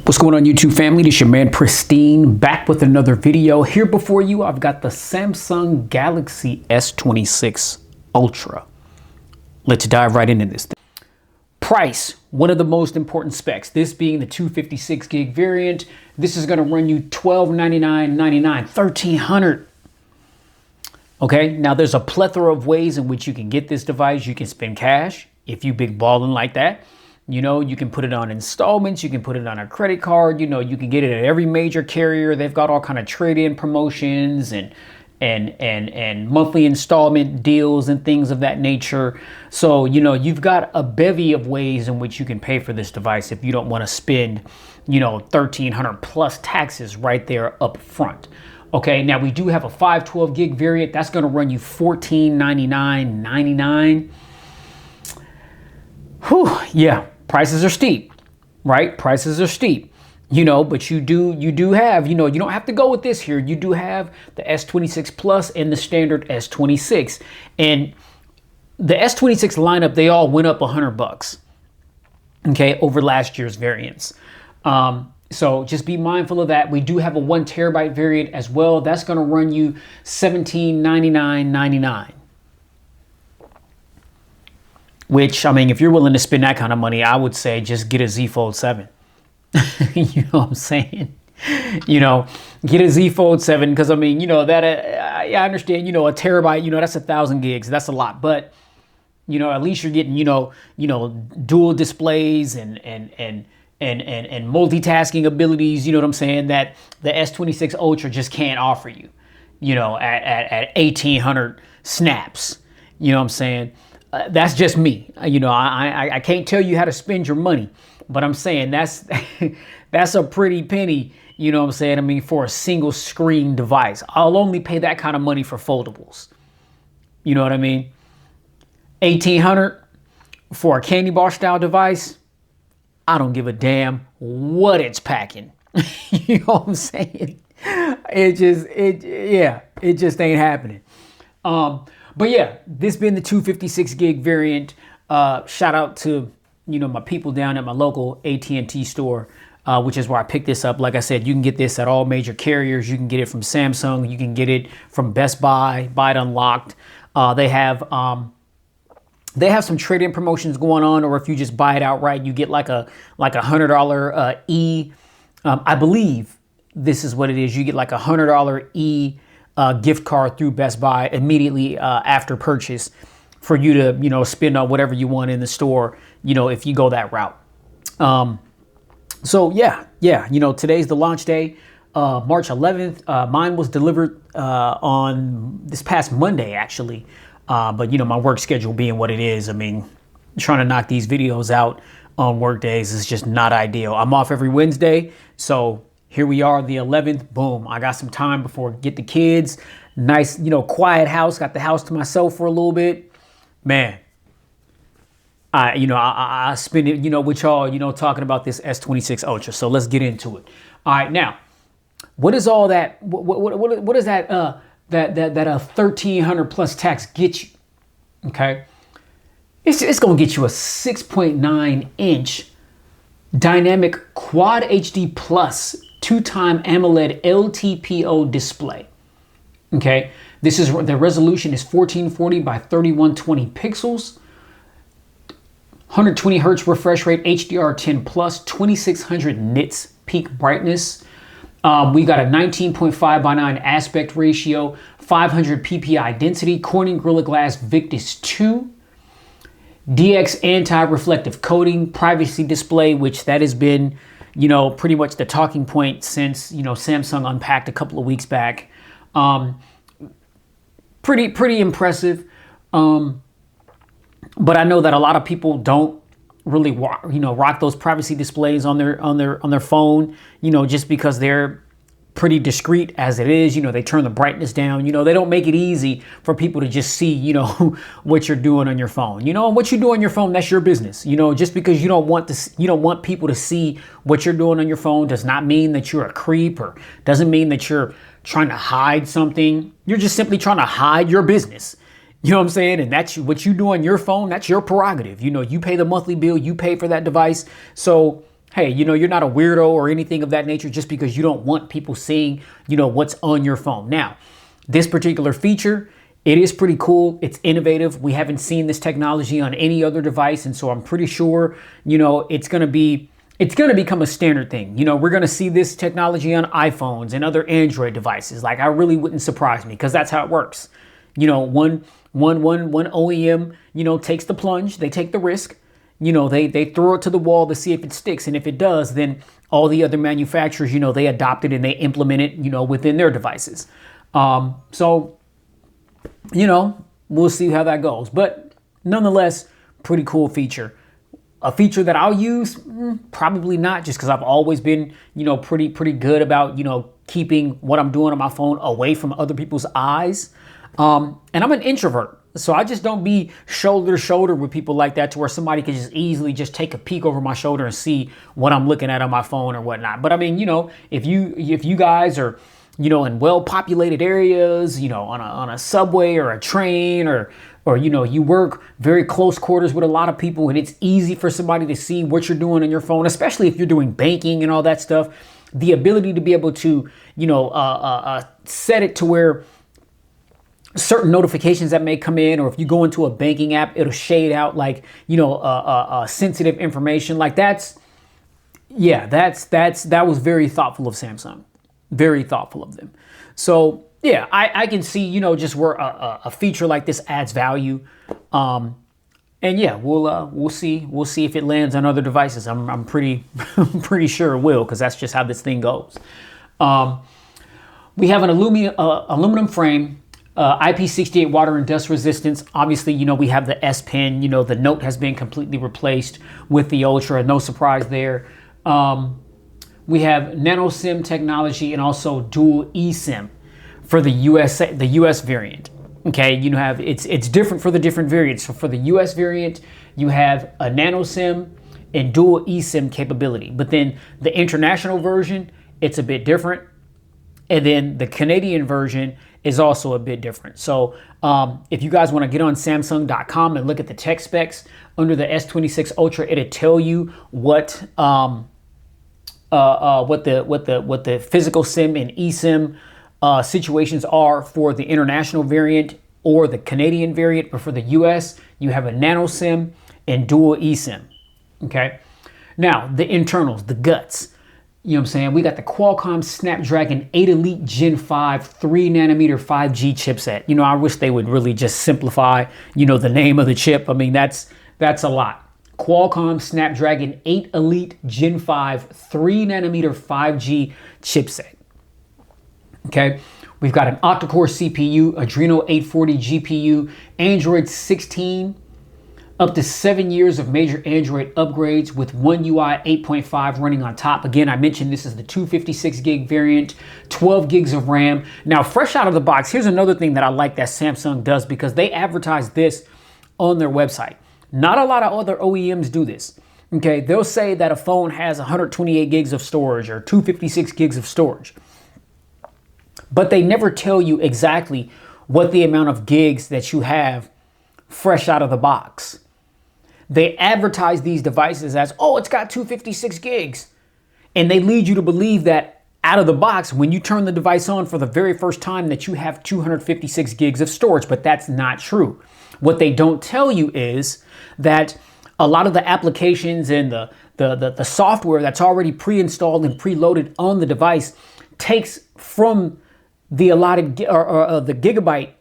What's going on, YouTube family? This is your man Pristine, back with another video. Here before you, I've got the Samsung Galaxy S26 Ultra. Let's dive right into this thing. Price, one of the most important specs. This being the 256 gig variant. This is going to run you $1,299.99, $1,300. Okay, now there's a plethora of ways in which you can get this device. You can spend cash if you big ballin' like that. You know, you can put it on installments, you can put it on a credit card, you know, you can get it at every major carrier. They've got all kind of trade-in promotions and monthly installment deals and things of that nature. So, you know, you've got a bevy of ways in which you can pay for this device if you don't want to spend, you know, $1,300 plus taxes right there up front. Okay, now we do have a 512 gig variant. That's going to run you $1,499.99. Whew, yeah. Prices are steep, right? Prices are steep, you know, but you do have, you know, you don't have to go with this here. You do have the S26 Plus and the standard S26. And the S26 lineup, they all went up $100, okay, over last year's variants. So just be mindful of that. We do have a 1 terabyte variant as well. That's going to run you $1,799.99. Which, I mean, if you're willing to spend that kind of money, I would say just get a Z Fold 7. You know what I'm saying? You know, get a Z Fold 7 because, I mean, you know, that I understand, you know, a terabyte, you know, that's 1,000 gigs. That's a lot. But, you know, at least you're getting, you know, dual displays and multitasking abilities, you know what I'm saying, that the S26 Ultra just can't offer you, you know, at 1,800 snaps. You know what I'm saying? That's just me. You know, I can't tell you how to spend your money, but I'm saying that's that's a pretty penny, you know what I'm saying? I mean, for a single screen device. I'll only pay that kind of money for foldables. You know what I mean? 1,800 for a candy bar style device. I don't give a damn what it's packing. You know what I'm saying? It just ain't happening. But yeah, this being the 256 gig variant, shout out to, you know, my people down at my local AT&T store, which is where I picked this up. Like I said, you can get this at all major carriers. You can get it from Samsung. You can get it from Best Buy, Buy It Unlocked. They have some trade-in promotions going on, or if you just buy it outright, you get like a $100 I believe this is what it is. You get like a $100 gift card through Best Buy immediately after purchase for you to, you know, spend on whatever you want in the store, you know, if you go that route. So yeah, you know, today's the launch day, March 11th. Mine was delivered on this past Monday, actually. But, you know, my work schedule being what it is, I mean, trying to knock these videos out on work days is just not ideal. I'm off every Wednesday, so here we are, the 11th. Boom. I got some time before I get the kids. Nice, you know, quiet house. Got the house to myself for a little bit. Man, I spend it, you know, with y'all, you know, talking about this S26 Ultra. So let's get into it. All right, now, what is all that? What is that? That 1,300 plus tax get you? Okay, it's gonna get you a 6.9 inch dynamic Quad HD Plus 2x AMOLED LTPO display. Okay, this is the resolution is 1440 by 3120 pixels, 120 hertz refresh rate, HDR10 plus, 2600 nits peak brightness. We got a 19.5:9 aspect ratio, 500 ppi density, Corning Gorilla Glass Victus 2, DX anti-reflective coating, privacy display, which that has been, you know, pretty much the talking point since, you know, Samsung unpacked a couple of weeks back. Pretty impressive. But I know that a lot of people don't really rock those privacy displays on their phone, you know, just because they're pretty discreet as it is. You know, they turn the brightness down. You know, they don't make it easy for people to just see, you know, what you're doing on your phone. You know, what you do on your phone, that's your business. You know, just because you don't want people to see what you're doing on your phone does not mean that you're a creep, or doesn't mean that you're trying to hide something. You're just simply trying to hide your business. You know what I'm saying? And that's what you do on your phone. That's your prerogative. You know, you pay the monthly bill, you pay for that device. So hey, you're not a weirdo or anything of that nature just because you don't want people seeing, what's on your phone. Now, this particular feature, it is pretty cool. It's innovative. We haven't seen this technology on any other device. And so I'm pretty sure, it's going to become a standard thing. We're going to see this technology on iPhones and other Android devices. Like, I really wouldn't surprise me because that's how it works. One OEM, takes the plunge, they take the risk. They throw it to the wall to see if it sticks. And if it does, then all the other manufacturers, they adopt it and they implement it, within their devices. So, we'll see how that goes. But nonetheless, pretty cool feature. A feature that I'll use, probably not, just because I've always been, pretty good about, keeping what I'm doing on my phone away from other people's eyes. And I'm an introvert. So I just don't be shoulder to shoulder with people like that to where somebody could just easily just take a peek over my shoulder and see what I'm looking at on my phone or whatnot. But I mean, if you guys are, in well-populated areas, on a subway or a train or you work very close quarters with a lot of people and it's easy for somebody to see what you're doing on your phone, especially if you're doing banking and all that stuff, the ability to be able to, set it to where certain notifications that may come in, or if you go into a banking app, it'll shade out like, sensitive information. Like that was very thoughtful of Samsung, very thoughtful of them. So yeah, I can see, just where a feature like this adds value. And yeah, we'll see if it lands on other devices. I'm pretty sure it will, because that's just how this thing goes. We have an aluminum frame. IP68 water and dust resistance. Obviously, we have the S Pen, the Note has been completely replaced with the Ultra. No surprise there. We have nano SIM technology and also dual eSIM for the US variant. Okay, it's different for the different variants. So for the US variant, you have a nano SIM and dual eSIM capability. But then the international version, it's a bit different. And then the Canadian version is also a bit different. So if you guys want to get on Samsung.com and look at the tech specs under the S26 Ultra, it'll tell you what the physical SIM and eSIM situations are for the international variant or the Canadian variant. But for the US, you have a nano SIM and dual eSIM. Okay. Now the internals, the guts. You know what I'm saying? We got the Qualcomm Snapdragon 8 Elite Gen 5 3 nanometer 5G chipset. I wish they would really just simplify, the name of the chip. I mean, that's a lot. Qualcomm Snapdragon 8 Elite Gen 5 3 nanometer 5G chipset. Okay. We've got an octa-core CPU, Adreno 840 GPU, Android 16, up to 7 years of major Android upgrades with One UI 8.5 running on top. Again, I mentioned this is the 256 gig variant, 12 gigs of RAM. Now, fresh out of the box, here's another thing that I like that Samsung does, because they advertise this on their website. Not a lot of other OEMs do this. Okay, they'll say that a phone has 128 gigs of storage or 256 gigs of storage, but they never tell you exactly what the amount of gigs that you have fresh out of the box. They advertise these devices as, oh, it's got 256 gigs. And they lead you to believe that out of the box, when you turn the device on for the very first time, that you have 256 gigs of storage, but that's not true. What they don't tell you is that a lot of the applications and the software that's already pre-installed and preloaded on the device takes from the allotted the gigabyte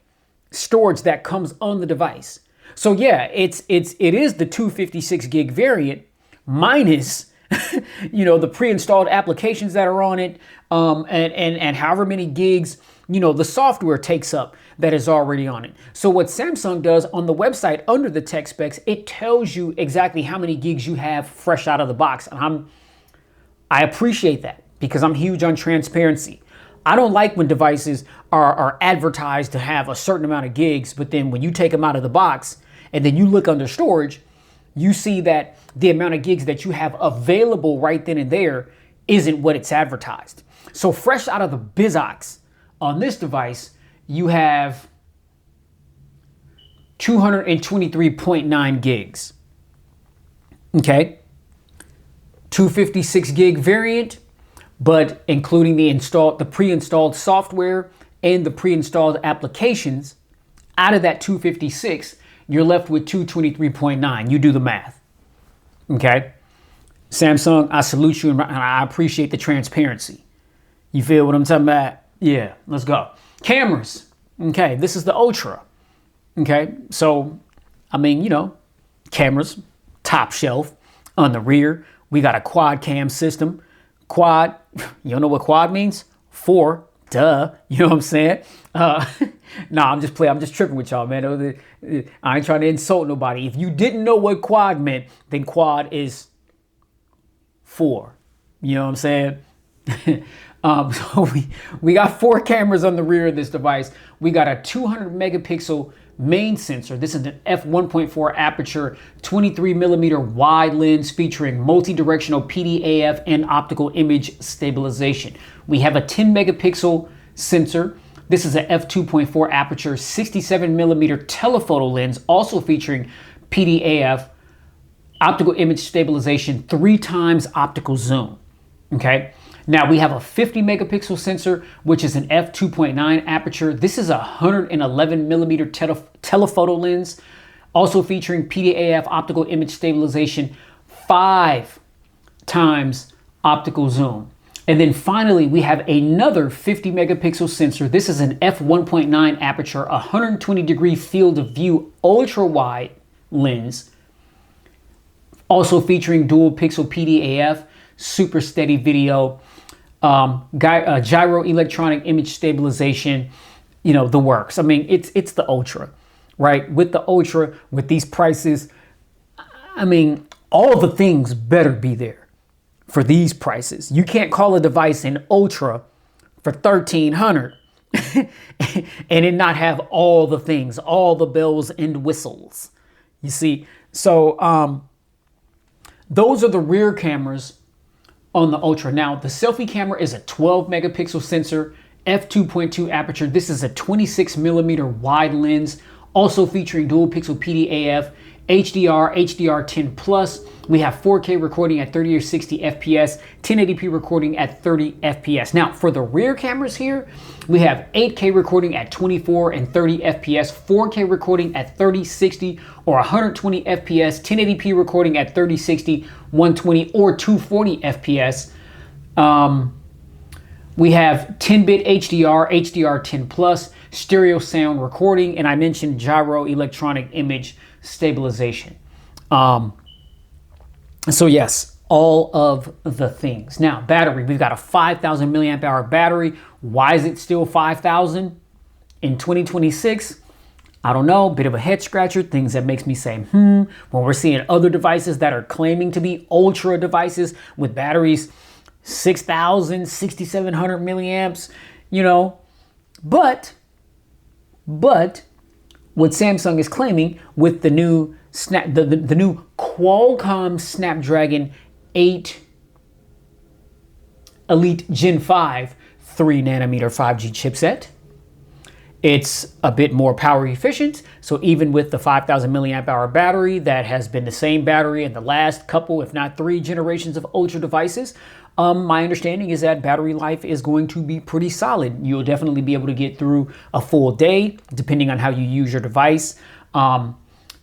storage that comes on the device. So yeah, it is the 256 gig variant minus the pre-installed applications that are on it, and however many gigs the software takes up that is already on it. So what Samsung does on the website under the tech specs, it tells you exactly how many gigs you have fresh out of the box, and I appreciate that, because I'm huge on transparency. I don't like when devices are advertised to have a certain amount of gigs, but then when you take them out of the box and then you look under storage, you see that the amount of gigs that you have available right then and there isn't what it's advertised. So fresh out of the BizOx on this device, you have 223.9 gigs. Okay. 256 gig variant, but including the pre-installed software and the pre-installed applications, out of that 256, you're left with 223.9. You do the math. Okay? Samsung, I salute you and I appreciate the transparency. You feel what I'm talking about? Yeah, let's go. Cameras. Okay, this is the Ultra. Okay, so, I mean, you know, cameras, top shelf. On the rear, we got a quad cam system. Quad, you know what quad means? 4, duh. You know what I'm saying? Nah, I'm just tripping with y'all, man. I ain't trying to insult nobody. If you didn't know what quad meant, then quad is 4. You know what I'm saying? So we got 4 cameras on the rear of this device. We got a 200 megapixel main sensor. This is an f1.4 aperture, 23 millimeter wide lens featuring multi-directional PDAF and optical image stabilization. We have a 10 megapixel sensor. This is an f2.4 aperture, 67 millimeter telephoto lens, also featuring PDAF, optical image stabilization, 3 times optical zoom. Okay. Now we have a 50 megapixel sensor, which is an f2.9 aperture. This is a 111 millimeter telephoto lens, also featuring PDAF optical image stabilization, 5 times optical zoom. And then finally, we have another 50 megapixel sensor. This is an f1.9 aperture, 120 degree field of view ultra wide lens, also featuring dual pixel PDAF, super steady video, gyro electronic image stabilization, you know, the works. I mean, it's the Ultra, right? With the Ultra, with these prices, I mean, all the things better be there for these prices. You can't call a device an Ultra for $1,300 and it not have all the things, all the bells and whistles. You see, so those are the rear cameras on the Ultra. Now, the selfie camera is a 12 megapixel sensor, f2.2 aperture. This is a 26 millimeter wide lens, also featuring dual pixel PDAF, HDR, HDR10 plus. We have 4K recording at 30 or 60 FPS, 1080p recording at 30 FPS. Now, for the rear cameras here, we have 8K recording at 24 and 30 FPS, 4K recording at 30, 60, or 120 FPS, 1080p recording at 30, 60, 120, or 240 FPS. We have 10-bit HDR, HDR10 plus, stereo sound recording, and I mentioned gyro electronic image stabilization. So yes, all of the things. Now, battery, we've got a 5,000 milliamp hour battery. Why is it still 5,000 in 2026? I don't know, bit of a head scratcher, things that makes me say, when we're seeing other devices that are claiming to be Ultra devices with batteries 6,000, 6,700 milliamps, you know, but what Samsung is claiming with the new the new Qualcomm Snapdragon 8 Elite Gen 5 3 nanometer 5G chipset. It's a bit more power efficient. So even with the 5,000 milliamp hour battery that has been the same battery in the last couple, if not 3 generations of Ultra devices, my understanding is that battery life is going to be pretty solid. You'll definitely be able to get through a full day, depending on how you use your device.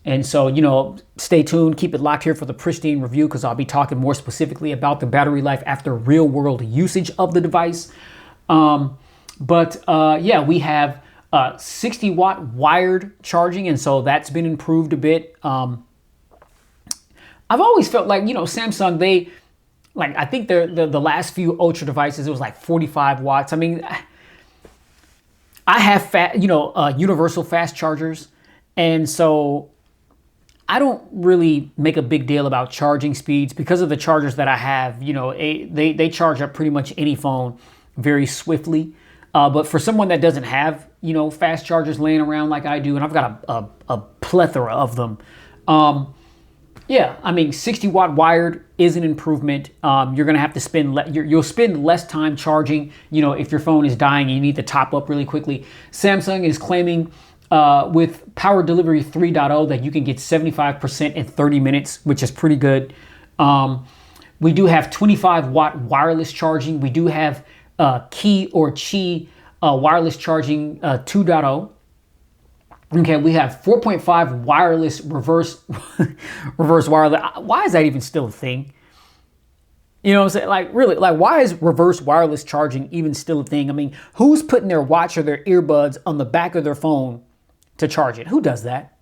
And so, you know, stay tuned, keep it locked here for the pristine review, because I'll be talking more specifically about the battery life after real world usage of the device. Yeah, we have 60 watt wired charging, and so that's been improved a bit. I've always felt like, you know, Samsung, I think the last few Ultra devices, it was like 45 watts. I mean, I have universal fast chargers, and so I don't really make a big deal about charging speeds because of the chargers that I have. You know, they charge up pretty much any phone very swiftly. But for someone that doesn't have, you know, fast chargers laying around like I do, and I've got a plethora of them. Yeah, I mean, 60 watt wired is an improvement. You're gonna have to spend you'll spend less time charging. You know, if your phone is dying and you need to top up really quickly. Samsung is claiming with Power Delivery 3.0 that you can get 75% in 30 minutes, which is pretty good. We do have 25-watt wireless charging. We do have Qi or Qi wireless charging 2.0. Okay, we have 4.5 wireless reverse wireless. Why is that even still a thing? You know what I'm saying? Like, really, like, why is reverse wireless charging even still a thing? I mean, who's putting their watch or their earbuds on the back of their phone to charge it? Who does that?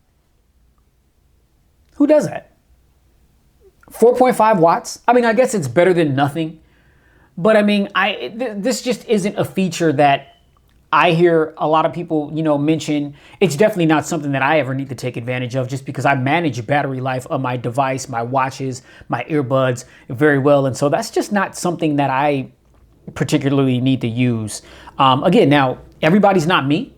Who does that? 4.5 watts? I mean, I guess it's better than nothing. But I mean, this just isn't a feature that I hear a lot of people, you know, mention. It's definitely not something that I ever need to take advantage of, just because I manage battery life of my device, my watches, my earbuds very well. And so that's just not something that I particularly need to use. Again, now, everybody's not me.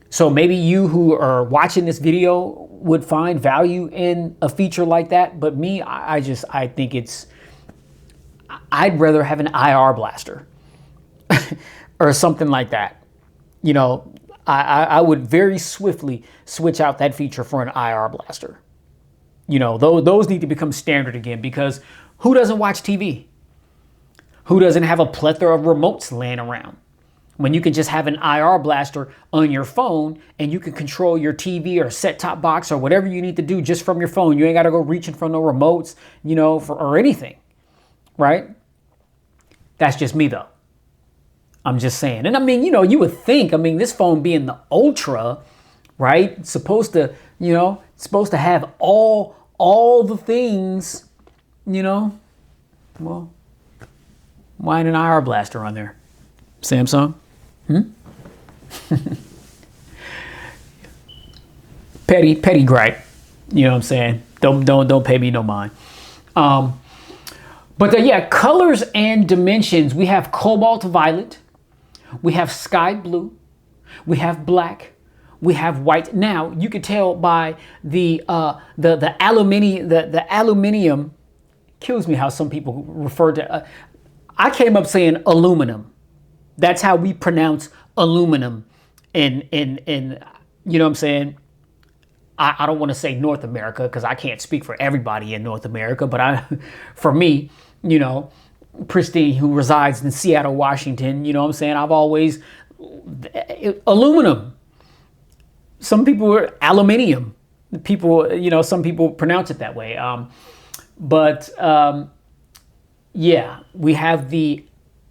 So maybe you who are watching this video would find value in a feature like that. But me, I think I'd rather have an IR blaster or something like that. You know, I would very swiftly switch out that feature for an IR blaster. You know, those need to become standard again, because who doesn't watch TV? Who doesn't have a plethora of remotes laying around? When you can just have an IR blaster on your phone and you can control your TV or set-top box or whatever you need to do just from your phone. You ain't got to go reaching for no remotes, you know, or anything, right? That's just me, though. I'm just saying. And I mean, you know, you would think, I mean, this phone being the Ultra, right? It's supposed to, you know, it's supposed to have all the things, you know. Well, why ain't an IR blaster on there? Samsung? Petty gripe. You know what I'm saying? Don't pay me no mind. But yeah, colors and dimensions. We have cobalt violet. We have sky blue. We have black. We have white. Now you can tell by the aluminium. Kills me how some people refer to. I came up saying aluminum. That's how we pronounce aluminum in you know what I'm saying? I don't want to say North America, because I can't speak for everybody in North America, but for me, you know, Pristine, who resides in Seattle, Washington, you know what I'm saying? I've always aluminum. Some people are aluminium. People, you know, some people pronounce it that way. Yeah, we have the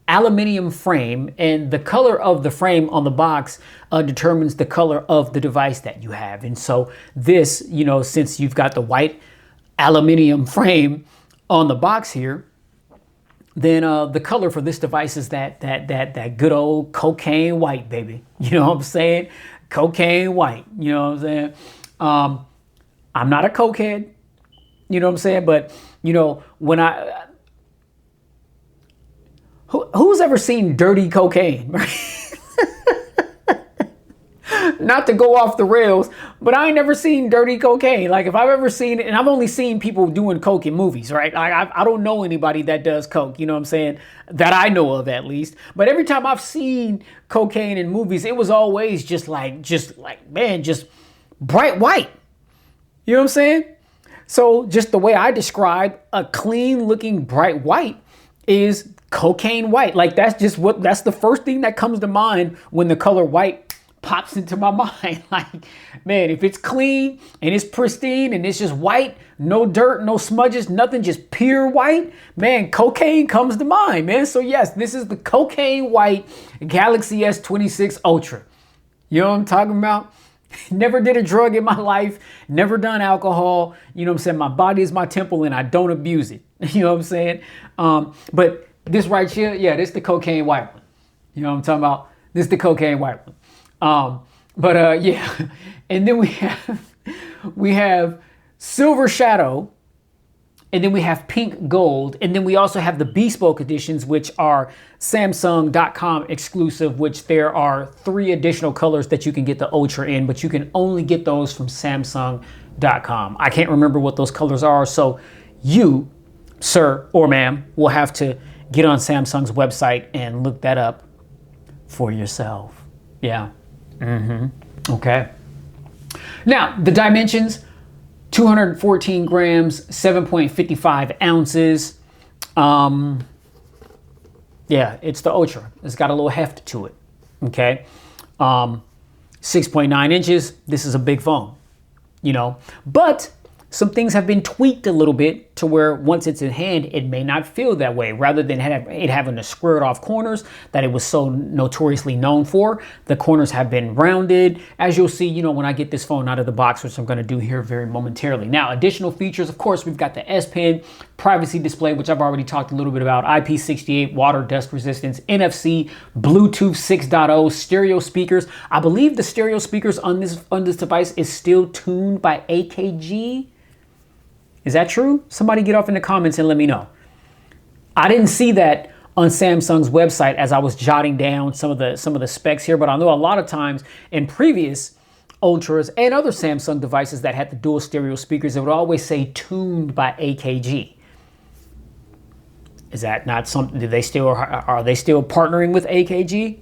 aluminium frame, and the color of the frame on the box determines the color of the device that you have. And so this, you know, since you've got the white aluminium frame on the box here, then the color for this device is that good old cocaine white, baby. You know what I'm saying? Cocaine white. You know what I'm saying? I'm not a cokehead. You know what I'm saying? But, you know, when who's ever seen dirty cocaine, right? Not to go off the rails, but I ain't never seen dirty cocaine. Like, if I've ever seen it, and I've only seen people doing coke in movies, right? Like, I don't know anybody that does coke, you know what I'm saying? That I know of, at least. But every time I've seen cocaine in movies, it was always just like, man, just bright white. You know what I'm saying? So just the way I describe a clean looking bright white is cocaine white. Like, that's the first thing that comes to mind when the color white pops into my mind. Like, man, if it's clean and it's pristine and it's just white, no dirt, no smudges, nothing, just pure white, man, cocaine comes to mind, man. So yes, this is the cocaine white Galaxy S26 Ultra. You know what I'm talking about? Never did a drug in my life, never done alcohol. You know what I'm saying? My body is my temple and I don't abuse it. You know what I'm saying? But this right here, yeah, this is the cocaine white one. You know what I'm talking about? This is the cocaine white one. Yeah. And then we have silver shadow, and then we have pink gold, and then we also have the bespoke editions, which are Samsung.com exclusive, which there are 3 additional colors that you can get the Ultra in, but you can only get those from Samsung.com. I can't remember what those colors are, so you, sir or ma'am, will have to get on Samsung's website and look that up for yourself. Yeah. Okay. Now, the dimensions, 214 grams, 7.55 ounces. Yeah, it's the Ultra. It's got a little heft to it. Okay. 6.9 inches. This is a big phone, you know, but some things have been tweaked a little bit to where once it's in hand, it may not feel that way. Rather than it having the squared off corners that it was so notoriously known for, the corners have been rounded, as you'll see, you know, when I get this phone out of the box, which I'm going to do here very momentarily. Now, additional features, of course, we've got the S Pen, privacy display, which I've already talked a little bit about, IP68, water, dust resistance, NFC, Bluetooth 6.0, stereo speakers. I believe the stereo speakers on this device is still tuned by AKG. Is that true? Somebody get off in the comments and let me know. I didn't see that on Samsung's website as I was jotting down some of the specs here, but I know a lot of times in previous Ultras and other Samsung devices that had the dual stereo speakers, it would always say tuned by AKG. Is that not something? Are they still partnering with AKG?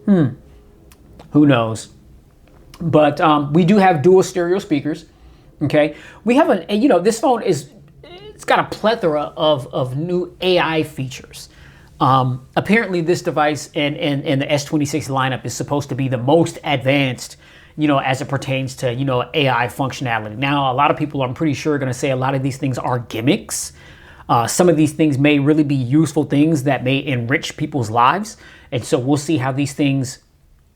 Who knows? But we do have dual stereo speakers. Okay, we have this phone it's got a plethora of new AI features. Apparently this device and the S26 lineup is supposed to be the most advanced, you know, as it pertains to, you know, AI functionality. Now, a lot of people, I'm pretty sure, are going to say a lot of these things are gimmicks. Some of these things may really be useful things that may enrich people's lives. And so we'll see how these things,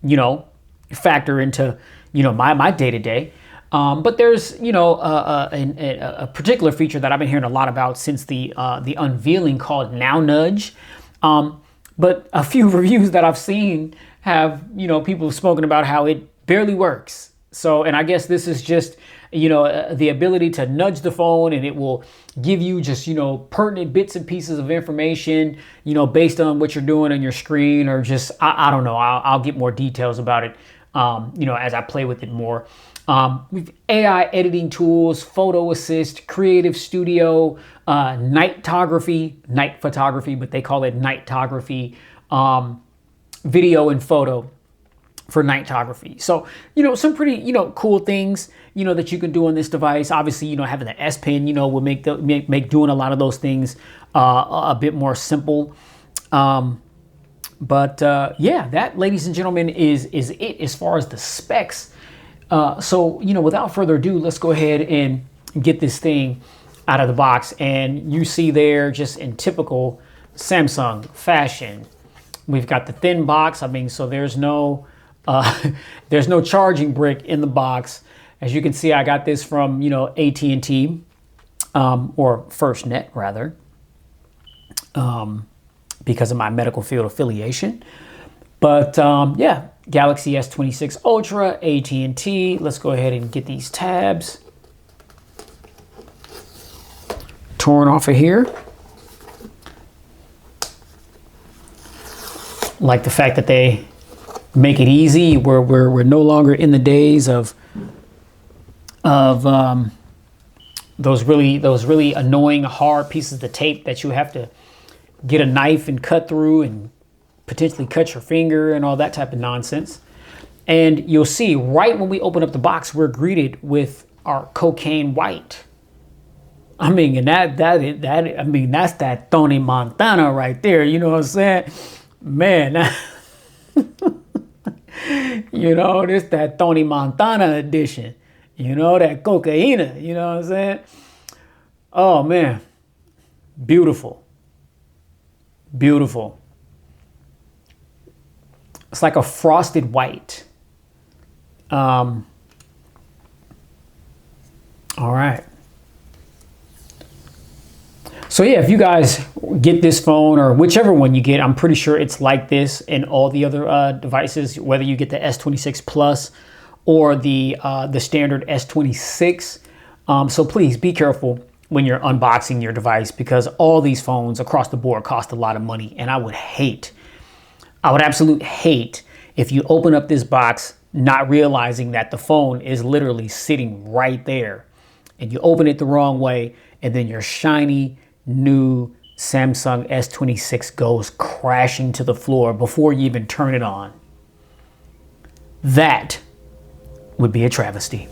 you know, factor into, you know, my day-to-day. But there's, you know, a particular feature that I've been hearing a lot about since the unveiling called Now Nudge. But a few reviews that I've seen have, you know, people have spoken about how it barely works. So, and I guess this is just, you know, the ability to nudge the phone and it will give you just, you know, pertinent bits and pieces of information, you know, based on what you're doing on your screen, or just, I don't know. I'll get more details about it, you know, as I play with it more. We've AI editing tools, photo assist, creative studio, night photography, but they call it nightography, video and photo for nightography. So, you know, some pretty, you know, cool things, you know, that you can do on this device. Obviously, you know, having the S Pen, you know, will make doing a lot of those things a bit more simple. Yeah, that, ladies and gentlemen, is it as far as the specs. So, you know, without further ado, let's go ahead and get this thing out of the box. And you see there, just in typical Samsung fashion, we've got the thin box. I mean, so there's no charging brick in the box. As you can see, I got this from, you know, AT&T, or FirstNet rather, because of my medical field affiliation. But yeah, Galaxy S26 Ultra, AT&T. Let's go ahead and get these tabs torn off of here. Like the fact that they make it easy. We're no longer in the days of those really annoying hard pieces of tape that you have to get a knife and cut through and potentially cut your finger and all that type of nonsense. And you'll see right when we open up the box, we're greeted with our cocaine white. I mean, and I mean, that's that Tony Montana right there. You know what I'm saying? Man, you know, this that Tony Montana edition. You know, that cocaine. You know what I'm saying? Oh man, beautiful, beautiful. It's like a frosted white. All right. So yeah, if you guys get this phone or whichever one you get, I'm pretty sure it's like this in all the other devices, whether you get the S26 Plus or the standard S26. So please be careful when you're unboxing your device, because all these phones across the board cost a lot of money. And I would absolutely hate if you open up this box not realizing that the phone is literally sitting right there and you open it the wrong way, and then your shiny new Samsung S26 goes crashing to the floor before you even turn it on. That would be a travesty.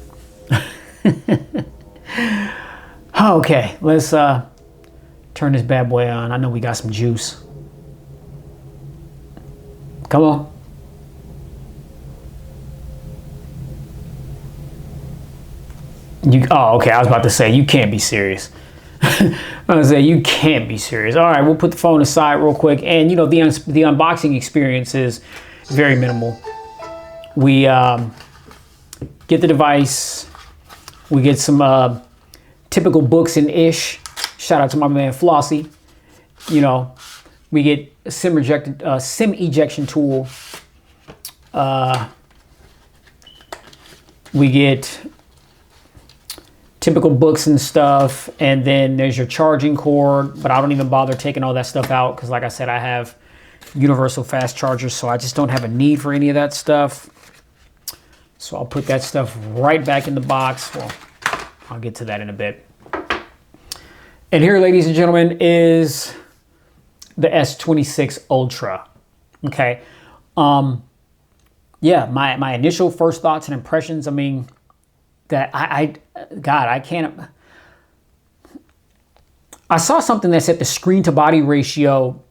Okay, let's Turn this bad boy on. I know we got some juice. Come on. Oh, okay. I was about to say, you can't be serious. I was say, you can't be serious. All right, we'll put the phone aside real quick. And, you know, the unboxing experience is very minimal. We get the device. We get some typical books and ish. Shout out to my man Flossie. You know, we get a SIM ejection tool. We get typical books and stuff, and then there's your charging cord, but I don't even bother taking all that stuff out because, like I said, I have universal fast chargers, so I just don't have a need for any of that stuff. So I'll put that stuff right back in the box. Well, I'll get to that in a bit. And here, ladies and gentlemen, is the S26 Ultra. Okay. Yeah, my initial first thoughts and impressions, I mean, that God, I can't. I saw something that said the screen to body ratio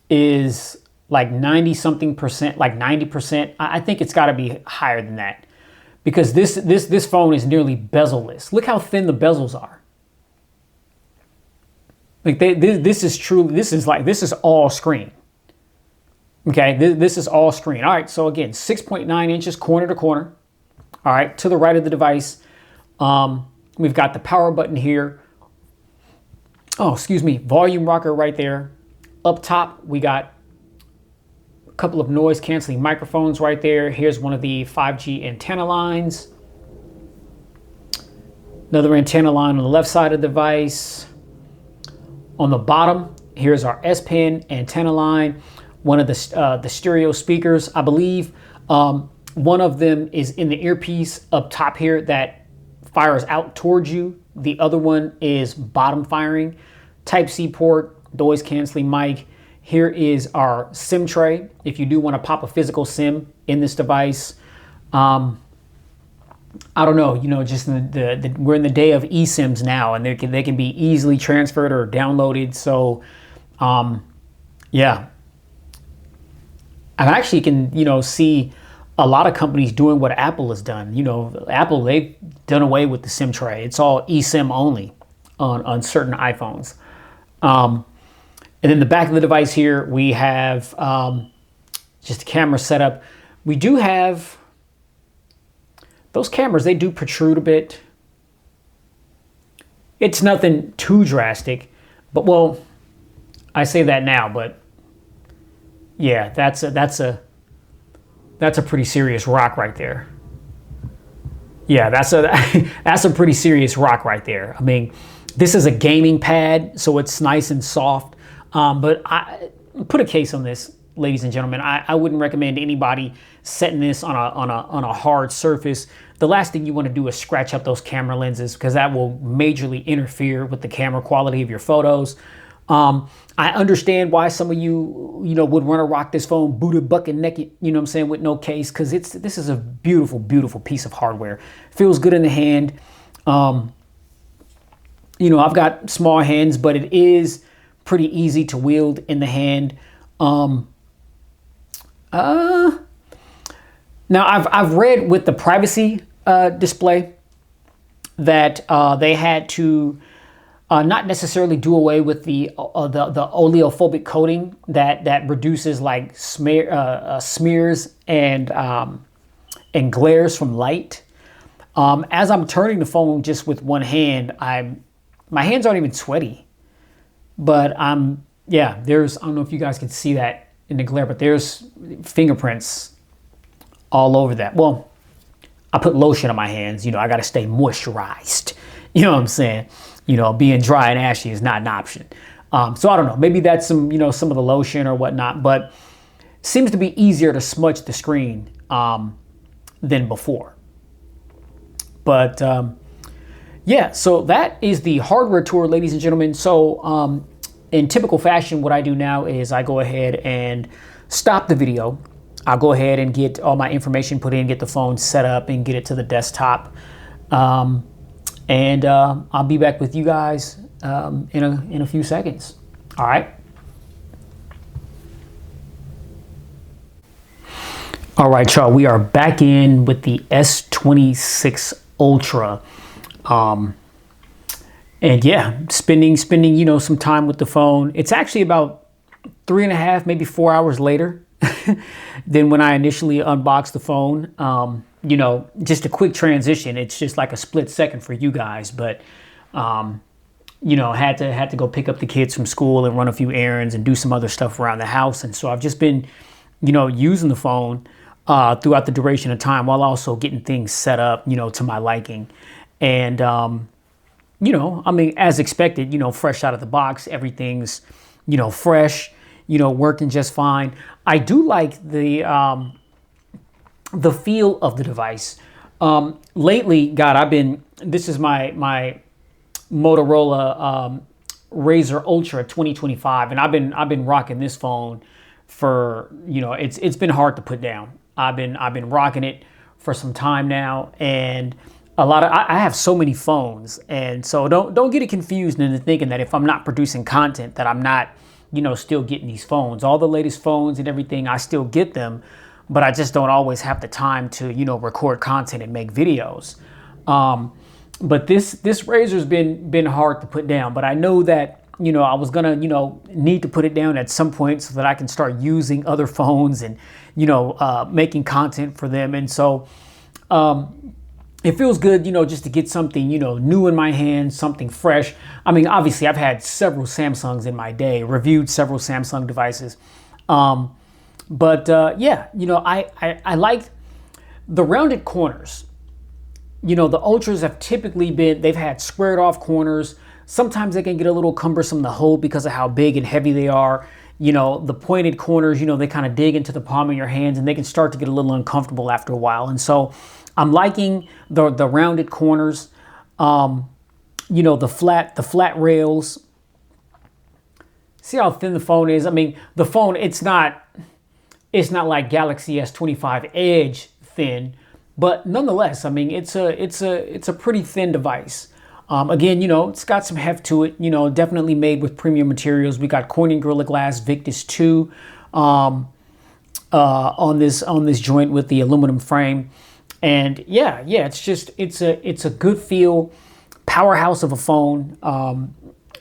is like 90 something percent, like 90%. I think it's got to be higher than that because this phone is nearly bezel-less. Look how thin the bezels are. Like this is all screen. Okay, this is all screen. All right, so again, 6.9 inches corner to corner. All right, to the right of the device, we've got the power button here. Oh, excuse me, volume rocker right there. Up top, we got a couple of noise canceling microphones right there. Here's one of the 5G antenna lines. Another antenna line on the left side of the device. On the bottom, here's our S Pen antenna line. One of the stereo speakers, I believe. One of them is in the earpiece up top here that fires out towards you. The other one is bottom firing. Type-C port, noise canceling mic. Here is our SIM tray. If you do want to pop a physical SIM in this device. I don't know, you know, just we're in the day of eSIMs now, and they can be easily transferred or downloaded. So, yeah. I actually can, you know, see a lot of companies doing what Apple has done. You know, Apple, they've done away with the SIM tray. It's all eSIM only on certain iPhones. And then the back of the device here, we have just a camera setup. We do have those cameras, they do protrude a bit. It's nothing too drastic, but well, I say that now, but yeah, that's a pretty serious rock right there. Yeah, that's a pretty serious rock right there. I mean, this is a gaming pad, so it's nice and soft. But I put a case on this, ladies and gentlemen. I wouldn't recommend anybody setting this on a hard surface. The last thing you want to do is scratch up those camera lenses because that will majorly interfere with the camera quality of your photos. I understand why some of you would want to rock this phone booted bucket naked, you know what I'm saying, with no case, because this is a beautiful, beautiful piece of hardware. Feels good in the hand. You know, I've got small hands, but it is pretty easy to wield in the hand. Now I've read with the privacy display that they had to not necessarily do away with the oleophobic coating that reduces like smears and glares from light. As I'm turning the phone just with one hand, my hands aren't even sweaty, but yeah, I don't know if you guys can see that in the glare, but there's fingerprints all over that. Well, I put lotion on my hands. You know, I got to stay moisturized. You know what I'm saying? You know, being dry and ashy is not an option. So I don't know. Maybe that's some of the lotion or whatnot, but seems to be easier to smudge the screen than before. But yeah, so that is the hardware tour, ladies and gentlemen. So in typical fashion, what I do now is I go ahead and stop the video. I'll go ahead and get all my information put in, get the phone set up, and get it to the desktop. And I'll be back with you guys in a few seconds. All right. All right, y'all. We are back in with the S26 Ultra. And yeah, spending some time with the phone. It's actually about 3.5, maybe 4 hours later than when I initially unboxed the phone. Just a quick transition. It's just like a split second for you guys, but had to go pick up the kids from school and run a few errands and do some other stuff around the house. And so I've just been, using the phone throughout the duration of time while also getting things set up, to my liking. And, as expected, fresh out of the box, everything's, fresh, working just fine. I do like the feel of the device. Lately, God, this is my Motorola Razr Ultra 2025, and I've been rocking this phone for, it's been hard to put down. I've been rocking it for some time now, and I have so many phones, and so don't get it confused into thinking that if I'm not producing content that I'm not, still getting these phones. All the latest phones and everything, I still get them, but I just don't always have the time to, record content and make videos. But this Razr's been hard to put down, but I know that, I was gonna, need to put it down at some point so that I can start using other phones and, making content for them. And so, it feels good, just to get something, new in my hands, something fresh. I mean, obviously, I've had several Samsungs in my day, reviewed several Samsung devices. I like the rounded corners. The Ultras have typically they've had squared off corners. Sometimes they can get a little cumbersome to hold because of how big and heavy they are. The pointed corners, they kind of dig into the palm of your hands and they can start to get a little uncomfortable after a while. And so I'm liking the rounded corners, the flat rails. See how thin the phone is? I mean, the phone, it's not like Galaxy S25 Edge thin, but nonetheless, I mean, it's a pretty thin device. Again, it's got some heft to it, definitely made with premium materials. We got Corning Gorilla Glass Victus 2 on this joint with the aluminum frame. And yeah, it's a good feel, powerhouse of a phone.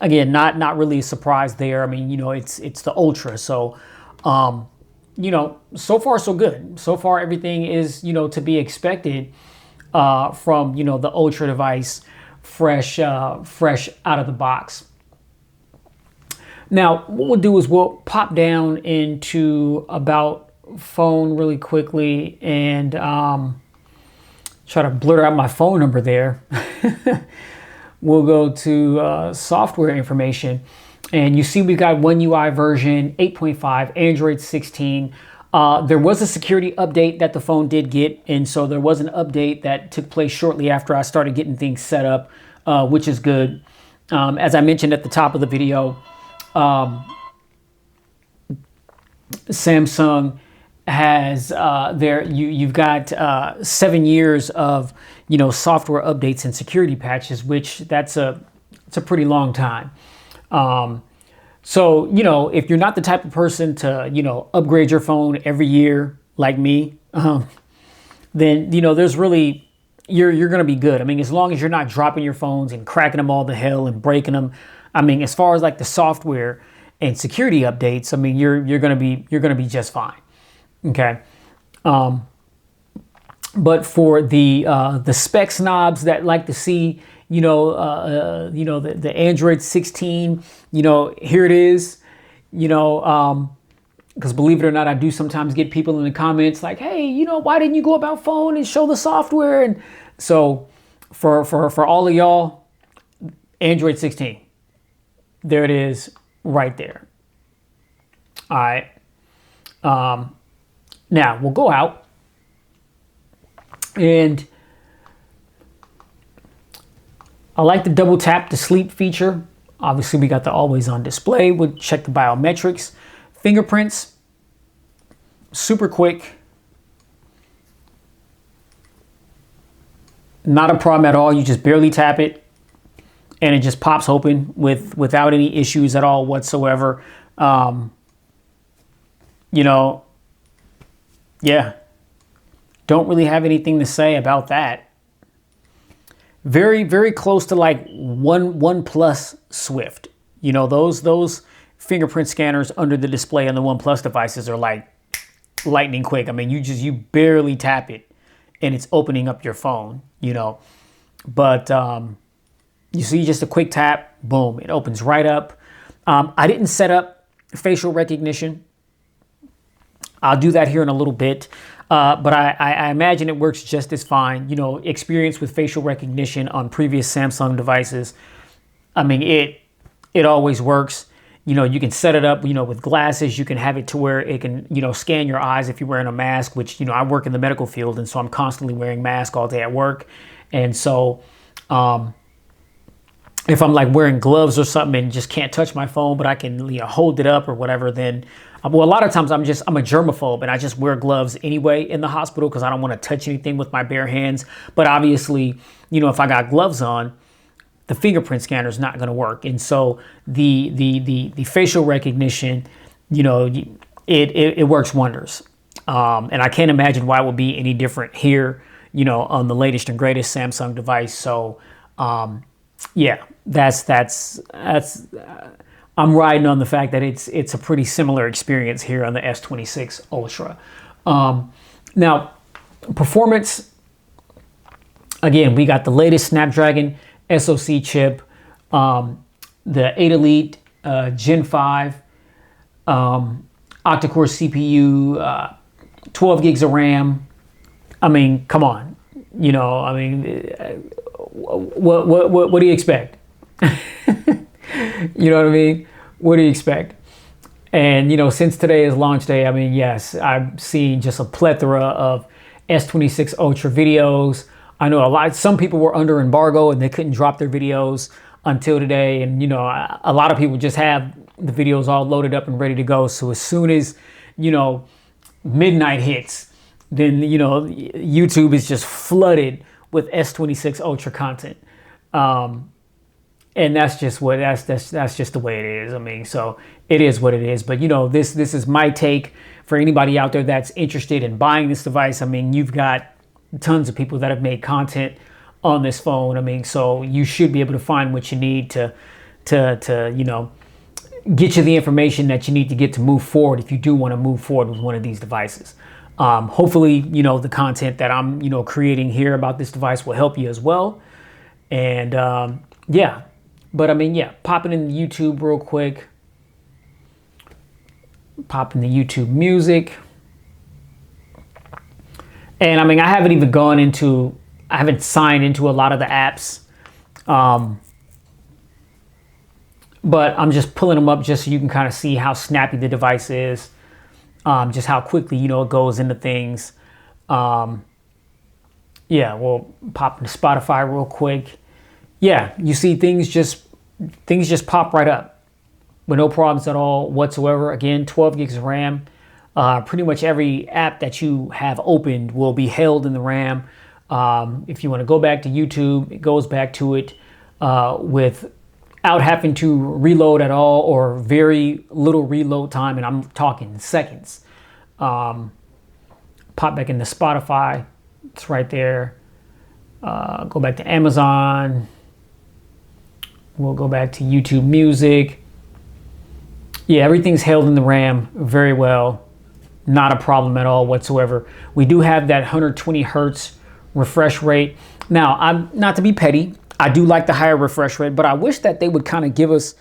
Again, not really a surprise there. I mean, it's the Ultra, so so far so good. So far everything is to be expected from the Ultra device, fresh out of the box. Now, what we'll do is we'll pop down into About Phone really quickly and try to blur out my phone number there. We'll go to software information, and you see we've got One UI version 8.5, Android 16. There was a security update that the phone did get, and so there was an update that took place shortly after I started getting things set up, which is good. As I mentioned at the top of the video, Samsung has you've got 7 years of software updates and security patches, which it's a pretty long time. So if you're not the type of person to upgrade your phone every year like me, then there's really you're gonna be good. I mean, as long as you're not dropping your phones and cracking them all to hell and breaking them. I mean, as far as like the software and security updates, I mean, you're gonna be just fine. Okay. But for the spec snobs that like to see, the Android 16, here it is, because believe it or not, I do sometimes get people in the comments like, hey, why didn't you go About Phone and show the software? And so for all of y'all, Android 16, there it is right there. All right. Now we'll go out and I like the double tap to sleep feature. Obviously we got the always on display. We'll check the biometrics. Fingerprints, super quick. Not a problem at all. You just barely tap it and it just pops open without any issues at all whatsoever. You know, yeah, don't really have anything to say about that. Very, very close to like OnePlus Swift. You know, those fingerprint scanners under the display on the OnePlus devices are like lightning quick. I mean, you barely tap it and it's opening up your phone, you know. But you see just a quick tap, boom, it opens right up. I didn't set up facial recognition. I'll do that here in a little bit. But I imagine it works just as fine. You know, experience with facial recognition on previous Samsung devices. I mean, it always works. You know, you can set it up, you know, with glasses. You can have it to where it can, you know, scan your eyes if you're wearing a mask, which, you know, I work in the medical field. And so I'm constantly wearing masks all day at work. And so if I'm like wearing gloves or something and just can't touch my phone, but I can, you know, hold it up or whatever, then, well, a lot of times I'm a germaphobe and I just wear gloves anyway in the hospital because I don't want to touch anything with my bare hands. But obviously, you know, if I got gloves on, the fingerprint scanner is not going to work. And so the facial recognition, you know, it works wonders. And I can't imagine why it would be any different here, you know, on the latest and greatest Samsung device. So, yeah, that's I'm riding on the fact that it's a pretty similar experience here on the S26 Ultra. Now, performance, again, we got the latest Snapdragon SoC chip, the 8 Elite Gen 5 octa-core CPU, 12 gigs of RAM. I mean, come on, you know, I mean, what do you expect? You know what I mean? What do you expect? And, you know, since today is launch day, I mean, yes, I've seen just a plethora of S26 Ultra videos. I know some people were under embargo and they couldn't drop their videos until today. And, you know, a lot of people just have the videos all loaded up and ready to go. So as soon as, you know, midnight hits, then, you know, YouTube is just flooded with S26 Ultra content. And that's just the way it is. I mean, so it is what it is. But, you know, this is my take for anybody out there that's interested in buying this device. I mean, you've got tons of people that have made content on this phone. I mean, so you should be able to find what you need to you know, get you the information that you need to get to move forward if you do want to move forward with one of these devices. Hopefully, you know, the content that I'm, you know, creating here about this device will help you as well. And yeah, but I mean, yeah, popping in YouTube real quick. Popping the YouTube music. And I mean, I haven't signed into a lot of the apps. But I'm just pulling them up just so you can kind of see how snappy the device is. Just how quickly, you know, it goes into things. Yeah, we'll pop into Spotify real quick. Yeah, you see things just pop right up with no problems at all whatsoever. Again, 12 gigs of RAM. Pretty much every app that you have opened will be held in the RAM. If you want to go back to YouTube, it goes back to it without having to reload at all or very little reload time, and I'm talking seconds. Pop back into Spotify. It's right there. Go back to Amazon. We'll go back to YouTube Music. Yeah, everything's held in the RAM very well. Not a problem at all whatsoever. We do have that 120 hertz refresh rate. Now, I'm not to be petty. I do like the higher refresh rate, but I wish that they would kind of give us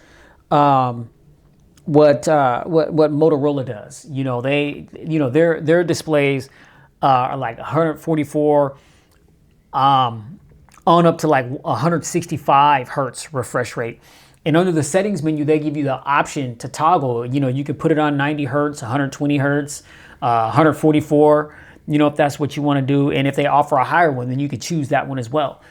what Motorola does. You know, their displays are like 144 on up to like 165 hertz refresh rate. And under the settings menu, they give you the option to toggle. You know, you could put it on 90 hertz, 120 hertz, 144, you know, if that's what you want to do. And if they offer a higher one, then you could choose that one as well.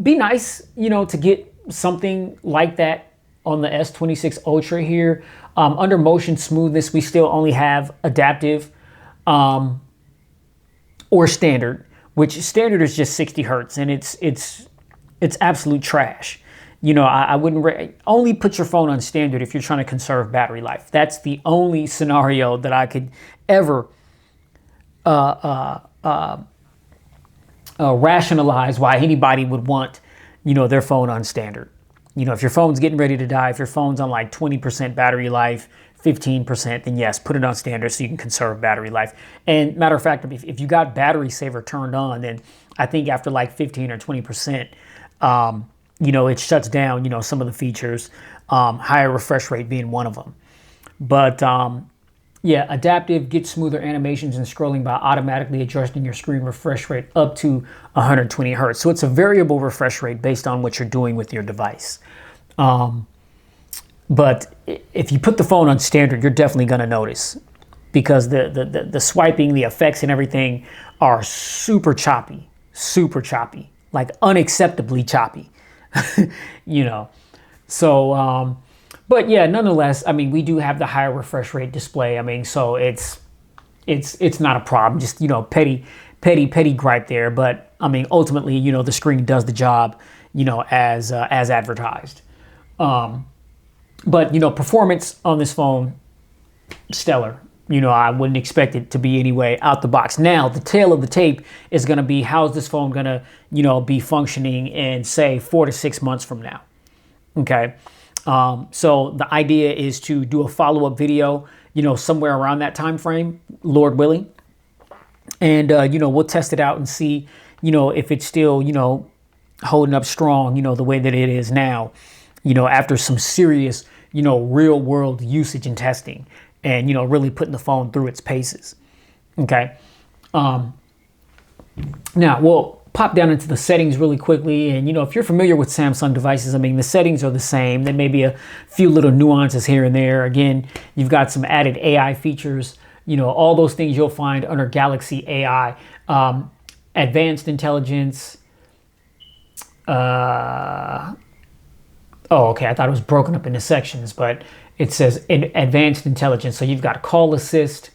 Be nice, you know, to get something like that on the S26 Ultra here. Under motion smoothness, we still only have adaptive or standard, which standard is just 60 hertz. And it's It's absolute trash. You know, I wouldn't only put your phone on standard if you're trying to conserve battery life. That's the only scenario that I could ever rationalize why anybody would want, you know, their phone on standard. You know, if your phone's getting ready to die, if your phone's on like 20% battery life, 15%, then yes, put it on standard so you can conserve battery life. And matter of fact, if you got battery saver turned on, then I think after like 15 or 20%, you know, it shuts down, you know, some of the features, higher refresh rate being one of them. But yeah, adaptive, get smoother animations and scrolling by automatically adjusting your screen refresh rate up to 120 hertz. So it's a variable refresh rate based on what you're doing with your device. But if you put the phone on standard, you're definitely going to notice, because the swiping, the effects and everything are super choppy, like unacceptably choppy, you know. So, but yeah, nonetheless, I mean, we do have the higher refresh rate display. I mean, so it's not a problem. Just, you know, petty gripe there. But I mean, ultimately, you know, the screen does the job, you know, as advertised. But, you know, performance on this phone, stellar. You know, I wouldn't expect it to be anyway out the box. Now, the tail of the tape is going to be, how's this phone going to, you know, be functioning in, say, 4 to 6 months from now. Okay. So the idea is to do a follow-up video, you know, somewhere around that time frame, Lord willing. And, you know, we'll test it out and see, you know, if it's still, you know, holding up strong, you know, the way that it is now, you know, after some serious, you know, real world usage and testing, and, you know, really putting the phone through its paces. Okay. Now we'll pop down into the settings really quickly. And, you know, if you're familiar with Samsung devices, I mean, the settings are the same. There may be a few little nuances here and there. Again, you've got some added AI features, you know, all those things you'll find under Galaxy AI, advanced intelligence. Oh, okay. I thought it was broken up into sections, but it says advanced intelligence. So you've got call assist,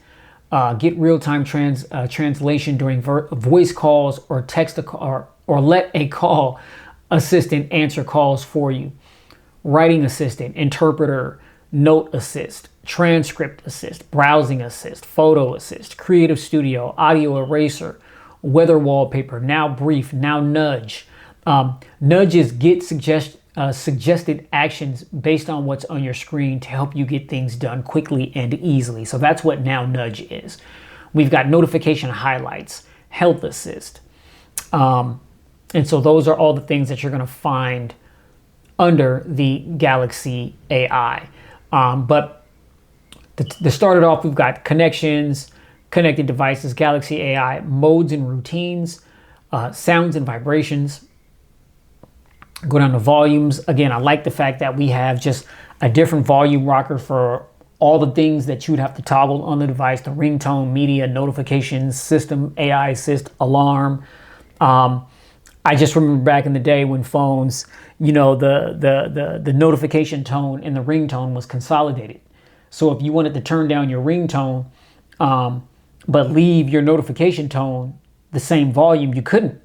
get real-time translation during voice calls, or text or let a call assistant answer calls for you. Writing assistant, interpreter, note assist, transcript assist, browsing assist, photo assist, creative studio, audio eraser, weather wallpaper, now brief, now nudge. Nudges get suggested actions based on what's on your screen to help you get things done quickly and easily. So that's what Now Nudge is. We've got notification highlights, health assist. And so those are all the things that you're going to find under the Galaxy AI. But to start it off, we've got connections, connected devices, Galaxy AI, modes and routines, sounds and vibrations. Go down to volumes. Again, I like the fact that we have just a different volume rocker for all the things that you would have to toggle on the device: the ringtone, media, notifications, system, AI assist, alarm. I just remember back in the day when phones, you know, the notification tone and the ringtone was consolidated. So if you wanted to turn down your ringtone, but leave your notification tone the same volume, you couldn't.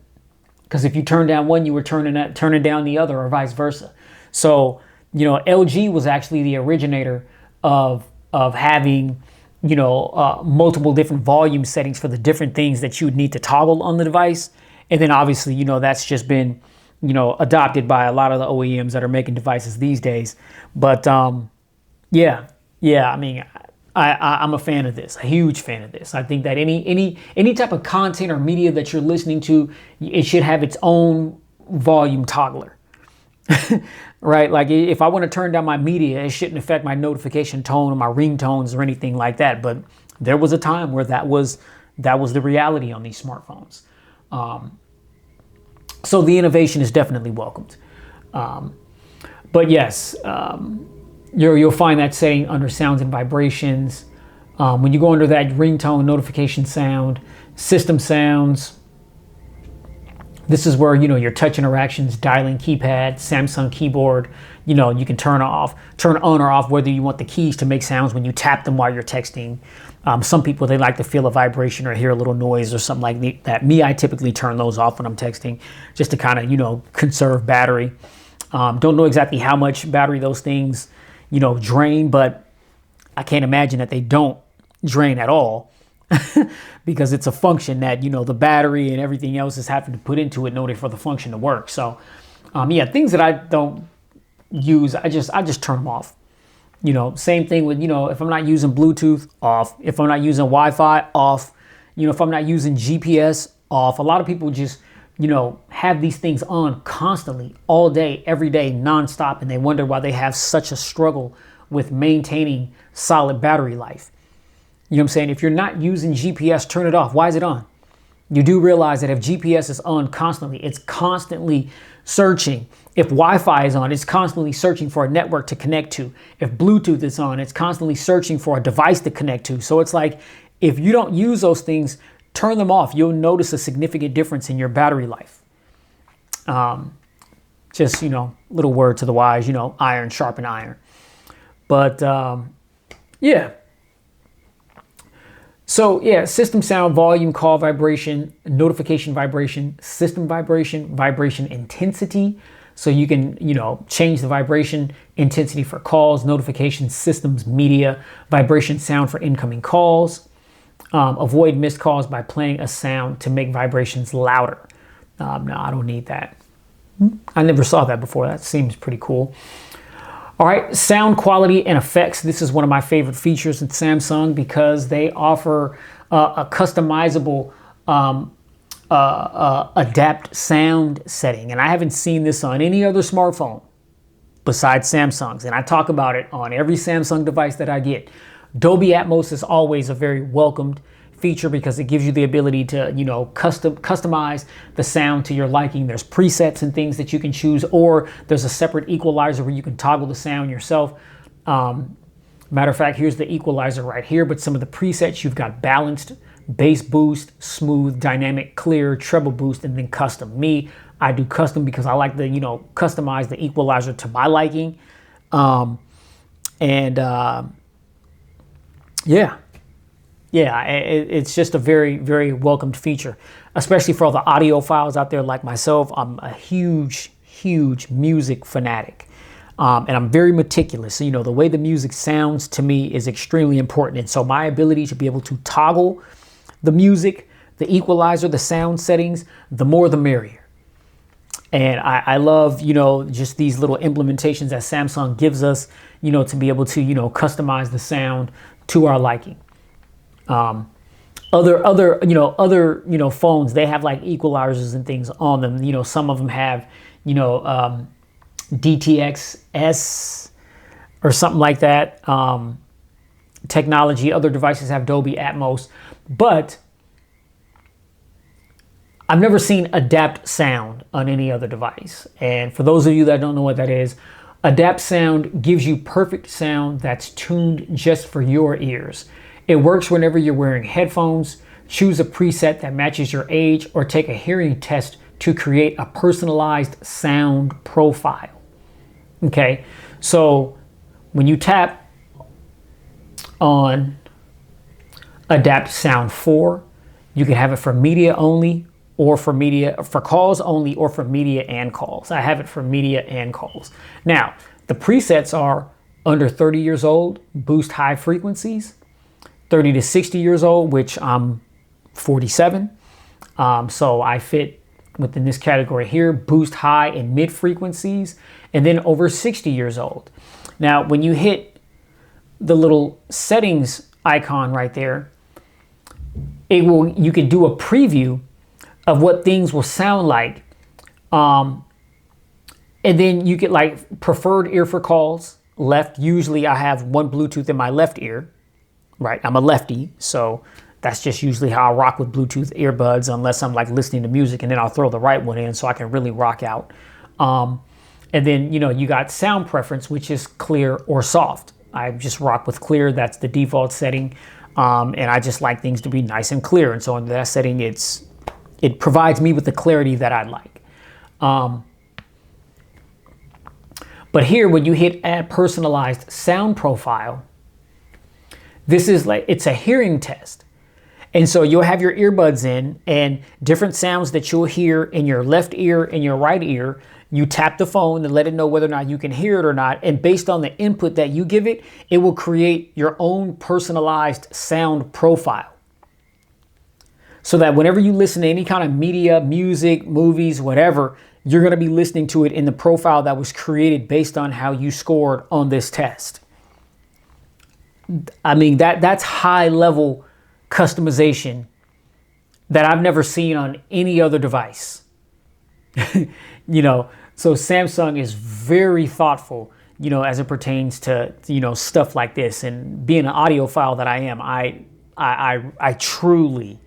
Because if you turn down one, you were turning down the other, or vice versa. So, you know, LG was actually the originator of having, you know, multiple different volume settings for the different things that you would need to toggle on the device. And then obviously, you know, that's just been, you know, adopted by a lot of the OEMs that are making devices these days. But yeah, I mean, I'm a fan of this, a huge fan of this. I think that any type of content or media that you're listening to, it should have its own volume toggler, right? Like if I want to turn down my media, it shouldn't affect my notification tone or my ringtones or anything like that. But there was a time where that was the reality on these smartphones. So the innovation is definitely welcomed. But yes, you'll find that setting under sounds and vibrations. When you go under that ringtone, notification sound, system sounds, This is where, your touch interactions, dialing keypad, Samsung keyboard, you can turn on or off whether you want the keys to make sounds when you tap them while you're texting. Some people, they like to feel a vibration or hear a little noise or something like that. I typically turn those off when I'm texting just to kind of, conserve battery. Don't know exactly how much battery those things, drain, but I can't imagine that they don't drain at all. Because it's a function that, the battery and everything else is having to put into it in order for the function to work. So, things that I don't use, I just turn them off. Same thing with, if I'm not using Bluetooth, off. If I'm not using Wi-Fi, off. If I'm not using GPS, off. A lot of people just, have these things on constantly, all day, every day, nonstop, and they wonder why they have such a struggle with maintaining solid battery life. You know what I'm saying? If you're not using GPS, turn it off. Why is it on? You do realize that if GPS is on constantly, it's constantly searching. If Wi-Fi is on, it's constantly searching for a network to connect to. If Bluetooth is on, it's constantly searching for a device to connect to. So it's like, if you don't use those things, turn them off. You'll notice a significant difference in your battery life. Just, little word to the wise, iron sharpen iron. But yeah. So yeah, system sound, volume, call vibration, notification vibration, system vibration, vibration intensity. So you can, change the vibration intensity for calls, notifications, systems, media, vibration sound for incoming calls. Avoid missed calls by playing a sound to make vibrations louder. No, I don't need that. I never saw that before. That seems pretty cool. All right, sound quality and effects. This is one of my favorite features in Samsung because they offer a customizable adapt sound setting. And I haven't seen this on any other smartphone besides Samsung's. And I talk about it on every Samsung device that I get. Dolby Atmos is always a very welcomed feature because it gives you the ability to, customize the sound to your liking. There's presets and things that you can choose, or there's a separate equalizer where you can toggle the sound yourself. Matter of fact, here's the equalizer right here, but some of the presets you've got balanced, bass boost, smooth, dynamic, clear, treble boost, and then custom. I do custom because I like to, customize the equalizer to my liking. Yeah, it's just a very, very welcomed feature, especially for all the audiophiles out there like myself. I'm a huge, huge music fanatic, and I'm very meticulous. So, the way the music sounds to me is extremely important. And so my ability to be able to toggle the music, the equalizer, the sound settings, the more the merrier. And I love, just these little implementations that Samsung gives us, to be able to, customize the sound to our liking. Other phones, they have like equalizers and things on them. Some of them have, DTX-S or something like that. Technology. Other devices have Dolby Atmos, but I've never seen Adapt Sound on any other device. And for those of you that don't know what that is, Adapt Sound gives you perfect sound that's tuned just for your ears. It works whenever you're wearing headphones. Choose a preset that matches your age or take a hearing test to create a personalized sound profile. Okay, so when you tap on Adapt Sound 4, you can have it for media only or for calls only or for media and calls. I have it for media and calls. Now, the presets are under 30 years old, boost high frequencies, 30 to 60 years old, which I'm 47. So I fit within this category here, boost high and mid frequencies, and then over 60 years old. Now, when you hit the little settings icon right there, you can do a preview of what things will sound like. And then you get like preferred ear for calls, left. Usually I have one Bluetooth in my left ear. Right, I'm a lefty, so that's just usually how I rock with Bluetooth earbuds, unless I'm like listening to music, and then I'll throw the right one in so I can really rock out. And then, you got sound preference, which is clear or soft. I just rock with clear. That's the default setting. And I just like things to be nice and clear. And so in that setting, it's it provides me with the clarity that I like. But here, when you hit add personalized sound profile, this is like, it's a hearing test. And so you'll have your earbuds in, and different sounds that you'll hear in your left ear and your right ear, you tap the phone to let it know whether or not you can hear it or not. And based on the input that you give it, it will create your own personalized sound profile. So that whenever you listen to any kind of media, music, movies, whatever, you're going to be listening to it in the profile that was created based on how you scored on this test. I mean, that's high level customization that I've never seen on any other device. You know, so Samsung is very thoughtful, you know, as it pertains to, you know, stuff like this. And being an audiophile that I am, I truly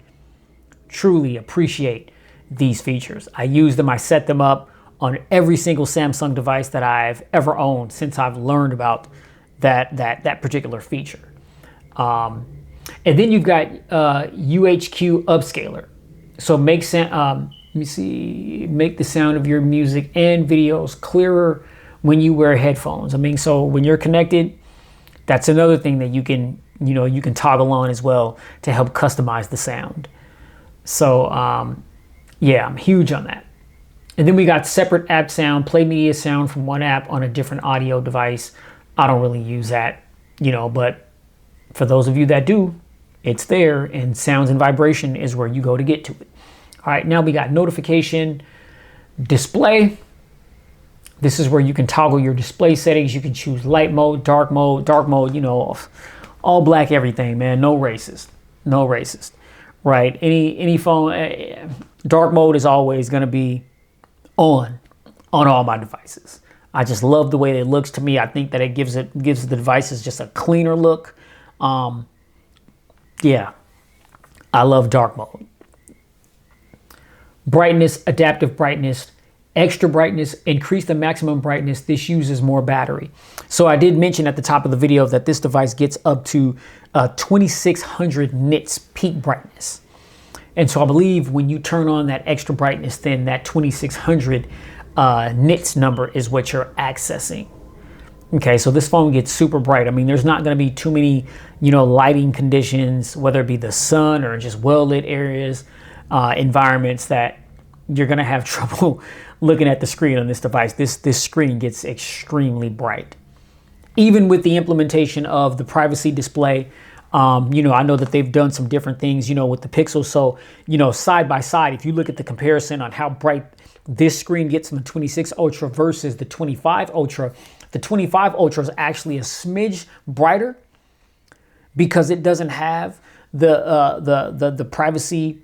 appreciate these features. I use them, I set them up on every single Samsung device that I've ever owned since I've learned about that particular feature. And then you've got UHQ upscaler. So make the sound of your music and videos clearer when you wear headphones. I mean, so when you're connected, that's another thing that you can toggle on as well to help customize the sound. So yeah, I'm huge on that. And then we got separate app sound, play media sound from one app on a different audio device. I don't really use that, you know, but for those of you that do, it's there, and sounds and vibration is where you go to get to it. All right, now we got notification display. This is where you can toggle your display settings. You can choose light mode, dark mode, you know, all black everything, man. No racist, right? Any phone, dark mode is always going to be on all my devices. I just love the way it looks to me. I think that it gives the devices just a cleaner look. Yeah, I love dark mode. Brightness, adaptive brightness, extra brightness, increase the maximum brightness. This uses more battery. So I did mention at the top of the video that this device gets up to 2600 nits peak brightness. And so I believe when you turn on that extra brightness, then that 2600 nits number is what you're accessing. Okay, so this phone gets super bright. I mean, there's not going to be too many, you know, lighting conditions, whether it be the sun or just well-lit areas, environments, that you're going to have trouble looking at the screen on this device. This screen gets extremely bright. Even with the implementation of the privacy display, you know, I know that they've done some different things, you know, with the Pixel. So, you know, side by side, if you look at the comparison on how bright this screen gets on the 26 Ultra versus the 25 Ultra, the 25 Ultra is actually a smidge brighter because it doesn't have the privacy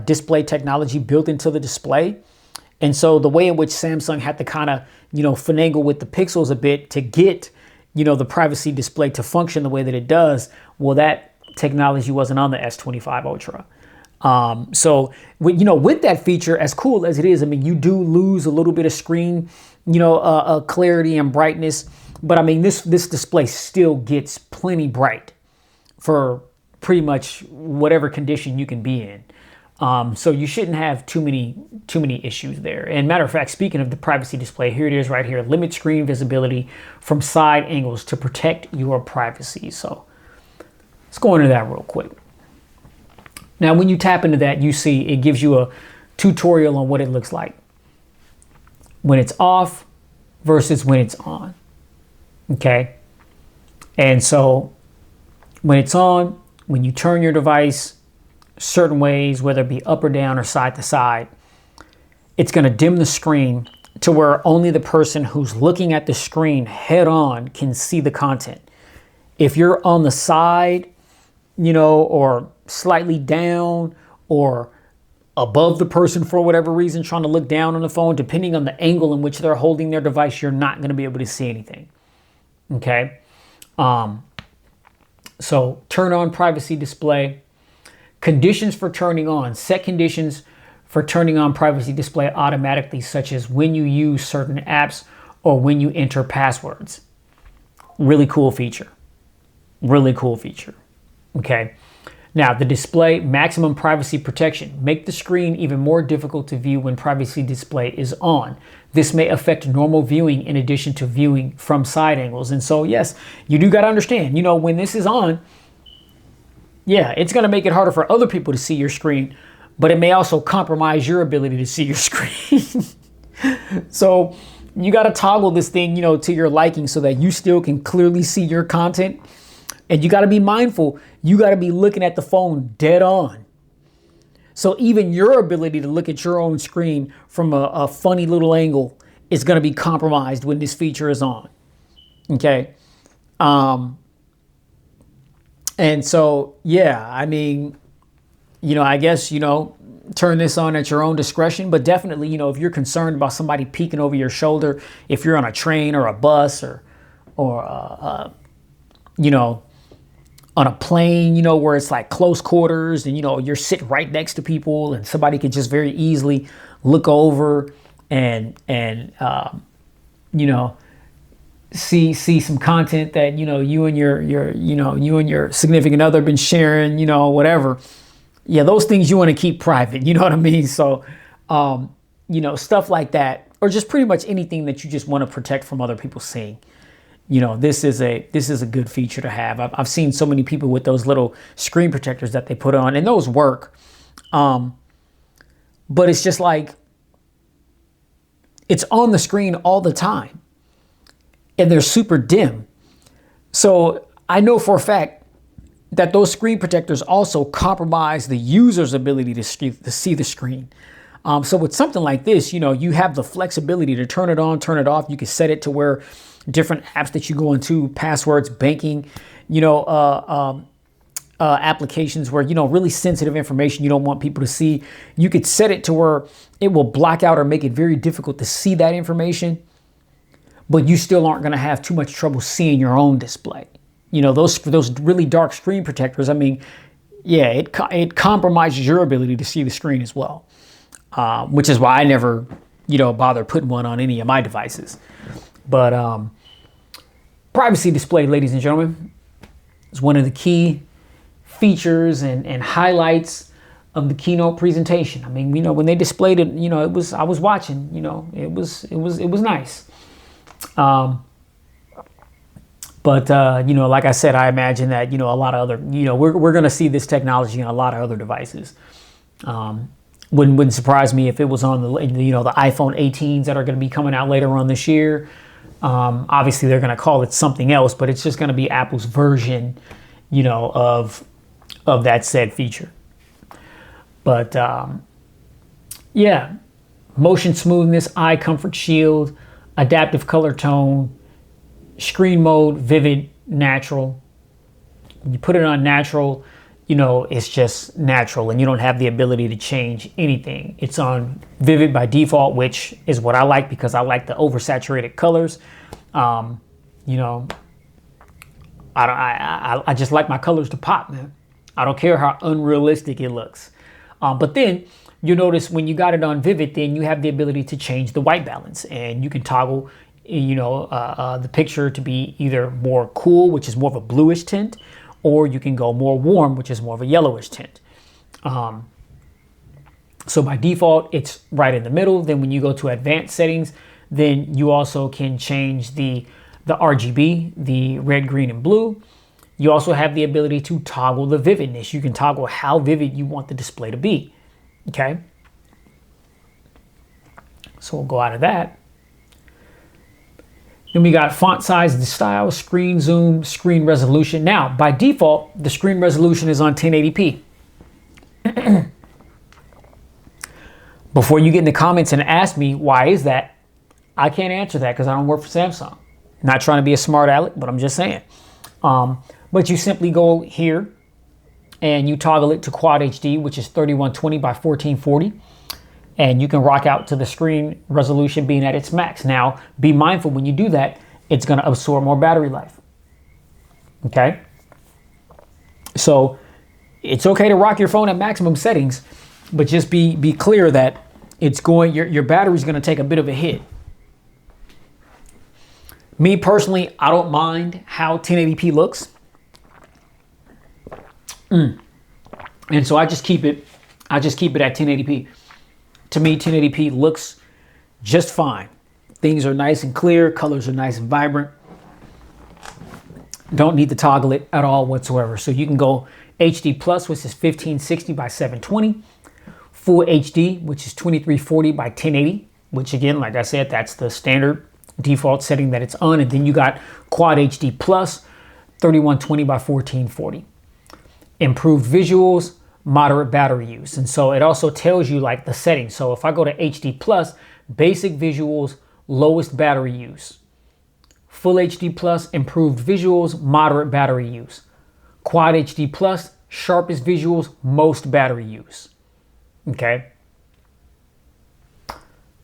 display technology built into the display. And so the way in which Samsung had to kind of, you know, finagle with the Pixels a bit to get, you know, the privacy display to function the way that it does, well, that technology wasn't on the S25 Ultra. So, you know, with that feature, as cool as it is, I mean, you do lose a little bit of screen, you know, clarity and brightness. But I mean, this display still gets plenty bright for pretty much whatever condition you can be in. So you shouldn't have too many issues there. And matter of fact, speaking of the privacy display, here it is right here. Limit screen visibility from side angles to protect your privacy. So let's go into that real quick. Now, when you tap into that, you see it gives you a tutorial on what it looks like when it's off versus when it's on. Okay. And so when it's on, when you turn your device certain ways, whether it be up or down or side to side, it's going to dim the screen to where only the person who's looking at the screen head on can see the content. If you're on the side, you know, or slightly down or above the person for whatever reason, trying to look down on the phone, depending on the angle in which they're holding their device, you're not going to be able to see anything. Okay. So turn on privacy display. Conditions for turning on. Set conditions for turning on privacy display automatically, such as when you use certain apps or when you enter passwords. Really cool feature. Really cool feature. Okay. Now, the display maximum privacy protection. Make the screen even more difficult to view when privacy display is on. This may affect normal viewing in addition to viewing from side angles. And so, yes, you do got to understand, you know, when this is on, yeah, it's going to make it harder for other people to see your screen, but it may also compromise your ability to see your screen. So you got to toggle this thing, you know, to your liking so that you still can clearly see your content. And you got to be mindful. You got to be looking at the phone dead on. So even your ability to look at your own screen from a funny little angle is going to be compromised when this feature is on. Okay. And so, yeah, I mean, you know, I guess, you know, turn this on at your own discretion. But definitely, you know, if you're concerned about somebody peeking over your shoulder, if you're on a train or a bus or you know, on a plane, you know, where it's like close quarters and, you know, you're sitting right next to people and somebody could just very easily look over and you know, see some content that, you know, you and your significant other been sharing, you know, whatever. Yeah, those things you want to keep private, you know what I mean? So, you know, stuff like that, or just pretty much anything that you just want to protect from other people seeing. You know, this is a good feature to have. I've seen so many people with those little screen protectors that they put on, and those work. But it's just like, it's on the screen all the time, and they're super dim. So I know for a fact that those screen protectors also compromise the user's ability to see the screen. So with something like this, you know, you have the flexibility to turn it on, turn it off. You can set it to where different apps that you go into, passwords, banking, you know, applications where, you know, really sensitive information you don't want people to see. You could set it to where it will block out or make it very difficult to see that information, but you still aren't going to have too much trouble seeing your own display. You know, those really dark screen protectors, I mean, yeah, it compromises your ability to see the screen as well, which is why I never, you know, bother putting one on any of my devices. But privacy display, ladies and gentlemen, is one of the key features and highlights of the keynote presentation. I mean, you know, when they displayed it, you know, I was watching, you know, it was nice. But, you know, like I said, I imagine that, you know, a lot of other, you know, we're going to see this technology on a lot of other devices. Wouldn't surprise me if it was on the, you know, the iPhone 18s that are going to be coming out later on this year. Obviously, they're going to call it something else, but it's just going to be Apple's version, you know, of that said feature. But, yeah, motion smoothness, eye comfort shield, adaptive color tone, screen mode, vivid, natural. When you put it on natural, you know, it's just natural and you don't have the ability to change anything. It's on vivid by default, which is what I like because I like the oversaturated colors. You know, I just like my colors to pop, man. I don't care how unrealistic it looks. But then you notice when you got it on vivid, then you have the ability to change the white balance and you can toggle, you know, the picture to be either more cool, which is more of a bluish tint, or you can go more warm, which is more of a yellowish tint. So by default, it's right in the middle. Then when you go to advanced settings, then you also can change the RGB, the red, green, and blue. You also have the ability to toggle the vividness. You can toggle how vivid you want the display to be, okay? So we'll go out of that. Then we got font size and style, screen zoom, screen resolution. Now, by default, the screen resolution is on 1080p. Before you get in the comments and ask me, why is that? I can't answer that because I don't work for Samsung. Not trying to be a smart aleck, but I'm just saying. But you simply go here and you toggle it to Quad HD, which is 3120 by 1440. And you can rock out to the screen resolution being at its max. Now, be mindful when you do that, it's going to absorb more battery life. Okay? So, it's okay to rock your phone at maximum settings, but just be clear that it's going, your battery's going to take a bit of a hit. Me personally, I don't mind how 1080p looks. And so I just keep it at 1080p. To me, 1080p looks just fine. Things are nice and clear, colors are nice and vibrant. Don't need to toggle it at all whatsoever. So you can go HD plus, which is 1560 by 720, full HD, which is 2340 by 1080, which again, like I said, that's the standard default setting that it's on. And then you got quad HD plus, 3120 by 1440. Improved visuals, moderate battery use. And so it also tells you like the settings. So if I go to HD plus, basic visuals, lowest battery use. Full HD plus, improved visuals, moderate battery use. Quad HD plus, sharpest visuals, most battery use. Okay.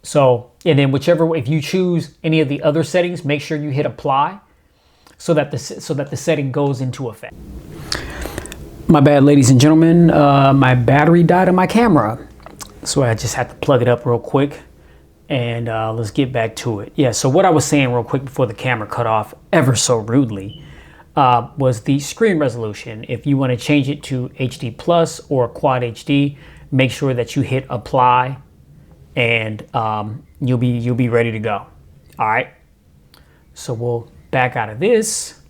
So, and then whichever, if you choose any of the other settings, make sure you hit apply so that the setting goes into effect. My bad, ladies and gentlemen, my battery died on my camera. So I just had to plug it up real quick and let's get back to it. Yeah, so what I was saying real quick before the camera cut off ever so rudely was the screen resolution. If you want to change it to HD plus or quad HD, make sure that you hit apply and you'll be ready to go. All right, so we'll back out of this.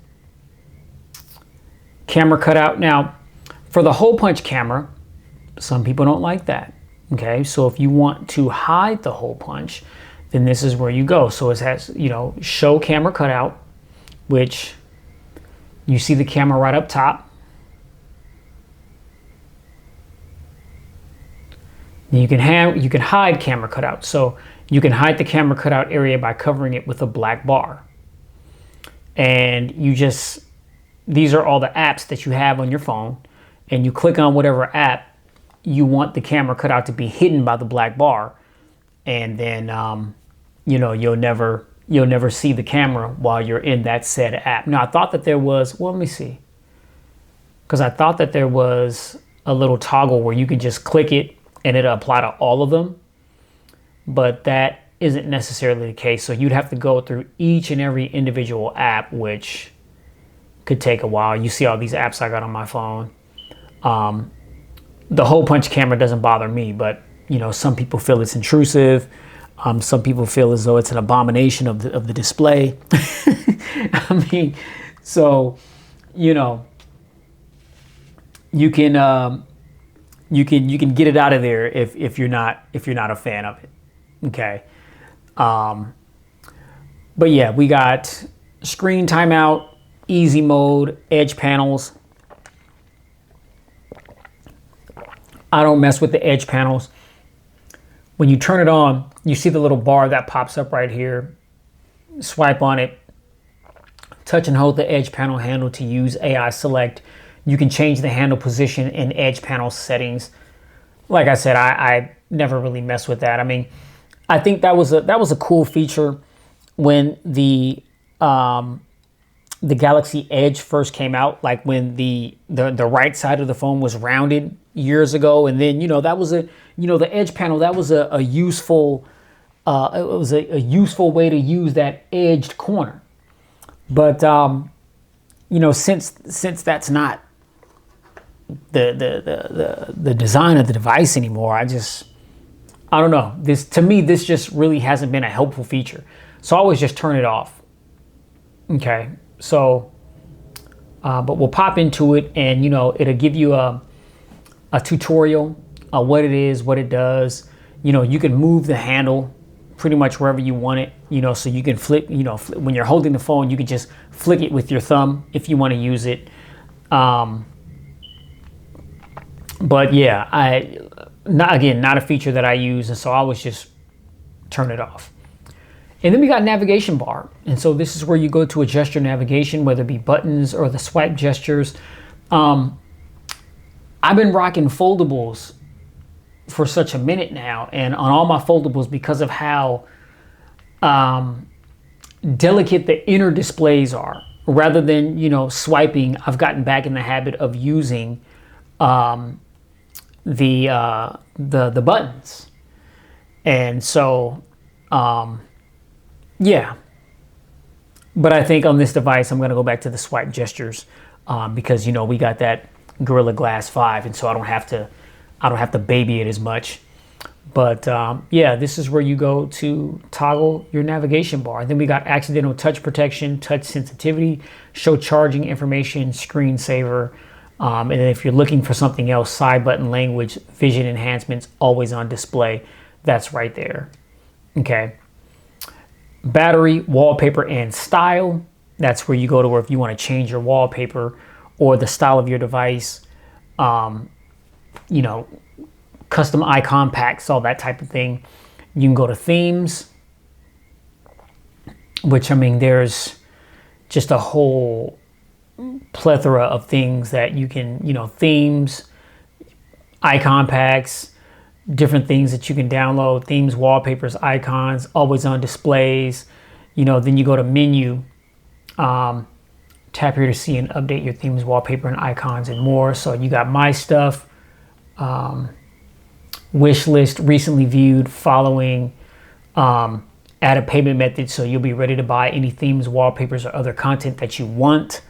Camera cutout. Now, for the hole punch camera, some people don't like that. Okay, so if you want to hide the hole punch, then this is where you go. So it has, you know, show camera cutout, which you see the camera right up top. You can hide camera cutout. So you can hide the camera cutout area by covering it with a black bar. And these are all the apps that you have on your phone, and you click on whatever app you want the camera cutout to be hidden by the black bar, and then you know, you'll never see the camera while you're in that said app. Now I thought that there was, well, let me see, because I thought that there was a little toggle where you could just click it and it'll apply to all of them, but that isn't necessarily the case. So you'd have to go through each and every individual app, which could take a while. You see all these apps I got on my phone. The hole punch camera doesn't bother me, but you know, some people feel it's intrusive. Some people feel as though it's an abomination of the display. I mean, so you know, you can get it out of there if you're not a fan of it. Okay. But yeah, we got screen timeout, easy mode, edge panels. I don't mess with the edge panels. When you turn it on, you see the little bar that pops up right here. Swipe on it, touch and hold the edge panel handle to use AI select. You can change the handle position in edge panel settings. Like I said, I never really mess with that. I mean, I think that was a cool feature when the Galaxy Edge first came out, like when the right side of the phone was rounded years ago, and then that was the edge panel, that was a useful it was a useful way to use that edged corner. But since that's not the design of the device anymore, I don't know. To me, this just really hasn't been a helpful feature. So I always just turn it off. Okay, so but we'll pop into it, and it'll give you a tutorial on what it is, what it does. You can move the handle pretty much wherever you want it. So you can flick. When you're holding the phone, you can just flick it with your thumb if you want to use it. But yeah, not a feature that I use, and so I always just turn it off. And then we got navigation bar. And so this is where you go to adjust your navigation, whether it be buttons or the swipe gestures. I've been rocking foldables for such a minute now. And on all my foldables, because of how delicate the inner displays are, rather than, swiping, I've gotten back in the habit of using the buttons. And so, yeah, but I think on this device, I'm going to go back to the swipe gestures because, we got that Gorilla Glass 5, and so I don't have to baby it as much. But yeah, this is where you go to toggle your navigation bar. Then we got accidental touch protection, touch sensitivity, show charging information, screensaver. And then if you're looking for something else, side button language, vision enhancements, always on display. That's right there. Okay. Battery, wallpaper, and style. That's where you go to where if you want to change your wallpaper or the style of your device, you know, custom icon packs, all that type of thing. You can go to themes, which, I mean, there's just a whole plethora of things that you can, you know, themes, icon packs, different things that you can download, themes, wallpapers, icons, always on displays. You know, then you go to menu, tap here to see and update your themes, wallpaper, and icons, and more. So you got my stuff, wish list, recently viewed, following, add a payment method, so you'll be ready to buy any themes, wallpapers, or other content that you want.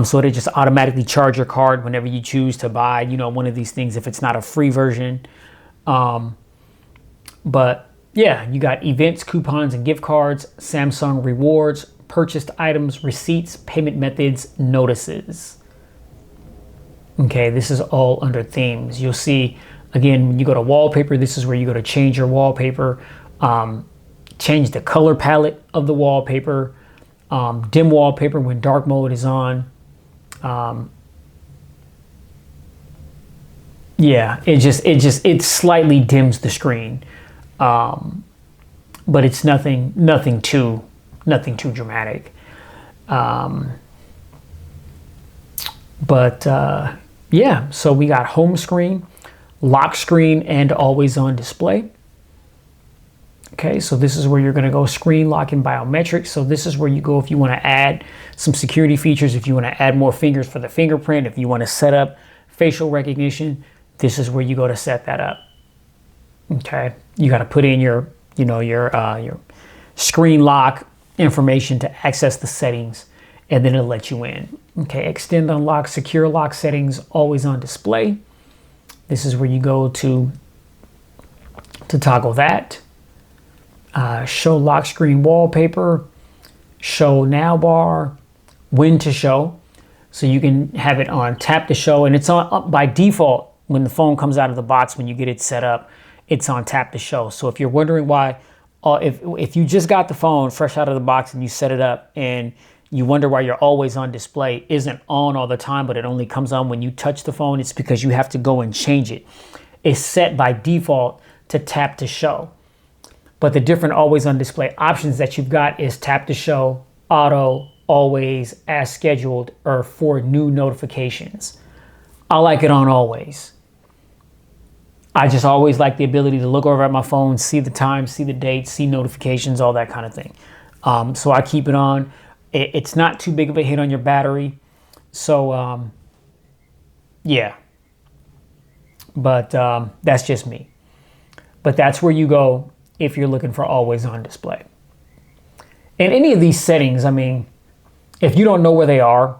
So it'll just automatically charge your card whenever you choose to buy, you know, one of these things if it's not a free version. But yeah, you got events, coupons, and gift cards, Samsung rewards, purchased items, receipts, payment methods, notices. Okay, this is all under themes. You'll see, again, when you go to wallpaper, this is where you go to change your wallpaper, change the color palette of the wallpaper, dim wallpaper when dark mode is on. Yeah, it slightly dims the screen, but it's nothing too dramatic. Yeah, so we got home screen, lock screen, and always on display. Okay, so this is where you're going to go screen lock and biometrics. So this is where you go if you want to add some security features, if you want to add more fingers for the fingerprint, if you want to set up facial recognition, this is where you go to set that up. Okay, you got to put in your screen lock information to access the settings, and then it'll let you in. Okay, extend, unlock, secure lock settings, always on display. This is where you go to toggle that. Show lock screen wallpaper, show now bar, when to show. So you can have it on tap to show, and it's on by default when the phone comes out of the box. When you get it set up, it's on tap to show. So if you're wondering why, if you just got the phone fresh out of the box and you set it up and you wonder why your always on display isn't on all the time, but it only comes on when you touch the phone, it's because you have to go and change it. It's set by default to tap to show. But the different always on display options that you've got is tap to show, auto, always, as scheduled, or for new notifications. I like it on always. I just always like the ability to look over at my phone, see the time, see the date, see notifications, all that kind of thing. So I keep it on. It's not too big of a hit on your battery. So yeah, but that's just me. But that's where you go if you're looking for always on display. And any of these settings, I mean, if you don't know where they are,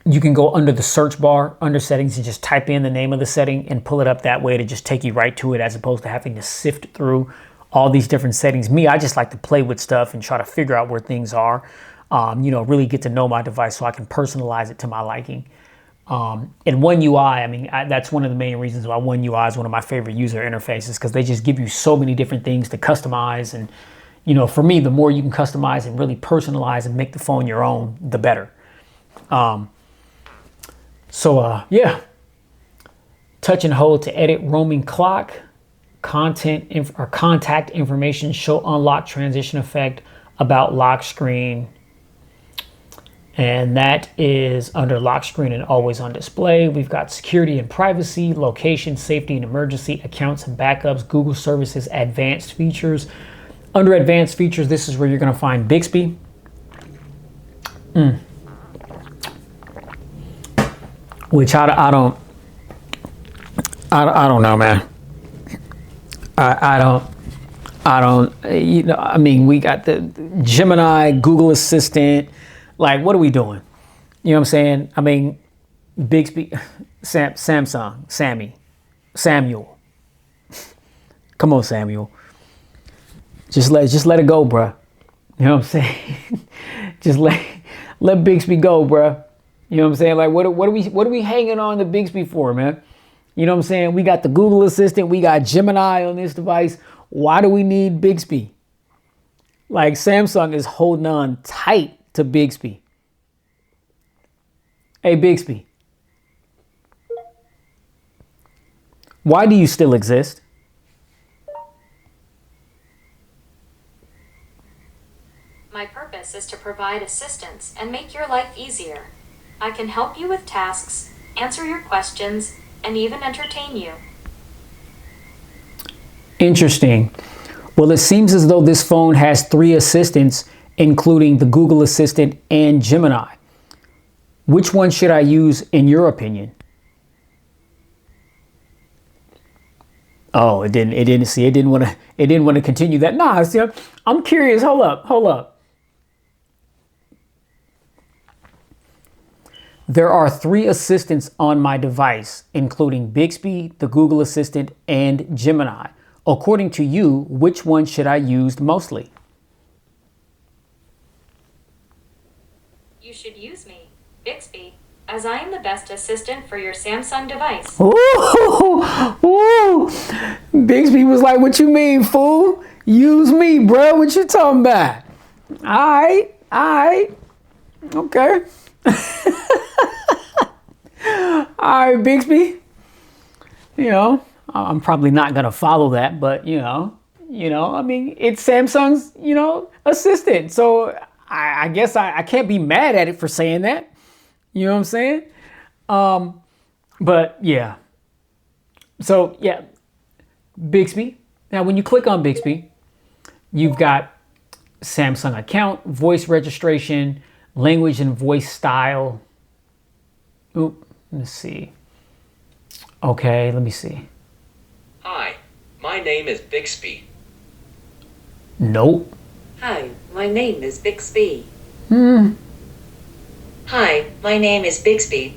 you can go under the search bar, under settings, and just type in the name of the setting and pull it up that way to just take you right to it, as opposed to having to sift through all these different settings. Me, I just like to play with stuff and try to figure out where things are, you know, really get to know my device so I can personalize it to my liking. And One UI, I mean, that's one of the main reasons why One UI is one of my favorite user interfaces, because they just give you so many different things to customize. And, you know, for me, the more you can customize and really personalize and make the phone your own, the better. Yeah, touch and hold to edit roaming clock, contact information, show unlock transition effect, about lock screen. And that is under lock screen and always on display. We've got security and privacy, location, safety and emergency, accounts and backups, Google services, advanced features. Under advanced features, this is where you're going to find Bixby. Which I don't know, man. I don't, you know, I mean, we got the Gemini, Google Assistant. Like, what are we doing? You know what I'm saying? I mean, Bixby, Samuel. Come on, Samuel. Just let it go, bruh. You know what I'm saying? Just let Bixby go, bruh. You know what I'm saying? Like, what are we hanging on to Bixby for, man? You know what I'm saying? We got the Google Assistant, we got Gemini on this device. Why do we need Bixby? Like, Samsung is holding on tight to Bixby. Hey, Bixby. Why do you still exist? My purpose is to provide assistance and make your life easier. I can help you with tasks, answer your questions, and even entertain you. Interesting. Well, it seems as though this phone has 3 assistants, including the Google Assistant and Gemini. Which one should I use in your opinion? Oh, it didn't want to continue that. Nah, see, I'm curious. Hold up. There are 3 assistants on my device, including Bixby, the Google Assistant, and Gemini. According to you, which one should I use mostly? You should use me, Bixby, as I am the best assistant for your Samsung device. Ooh. Bixby was like, what you mean, fool? Use me, bro. What you talking about? All right. Okay. All right, Bixby. You know, I'm probably not going to follow that, but I mean, it's Samsung's, assistant. So I guess I can't be mad at it for saying that. You know what I'm saying? But yeah. So yeah, Bixby. Now, when you click on Bixby, you've got Samsung account, voice registration, language and voice style. Oop, let's see. Okay, let me see. Hi, my name is Bixby. Nope. Hi, my name is Bixby. Hi, my name is Bixby.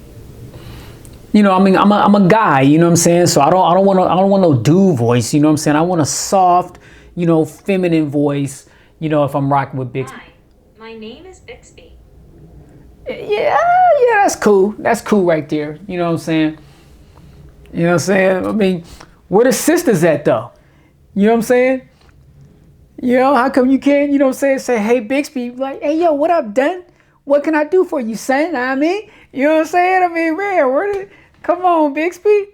I mean, I'm a guy, you know what I'm saying? So I don't want no dude voice, you know what I'm saying? I want a soft, feminine voice, if I'm rocking with Bixby. Hi, my name is Bixby. Yeah, that's cool. That's cool right there. You know what I'm saying? I mean, where the sisters at though? You know what I'm saying? How come you can't, say, hey, Bixby, like, hey, yo, what up, Dun? What can I do for you, son? I mean, you know what I'm saying? I mean, man, come on, Bixby.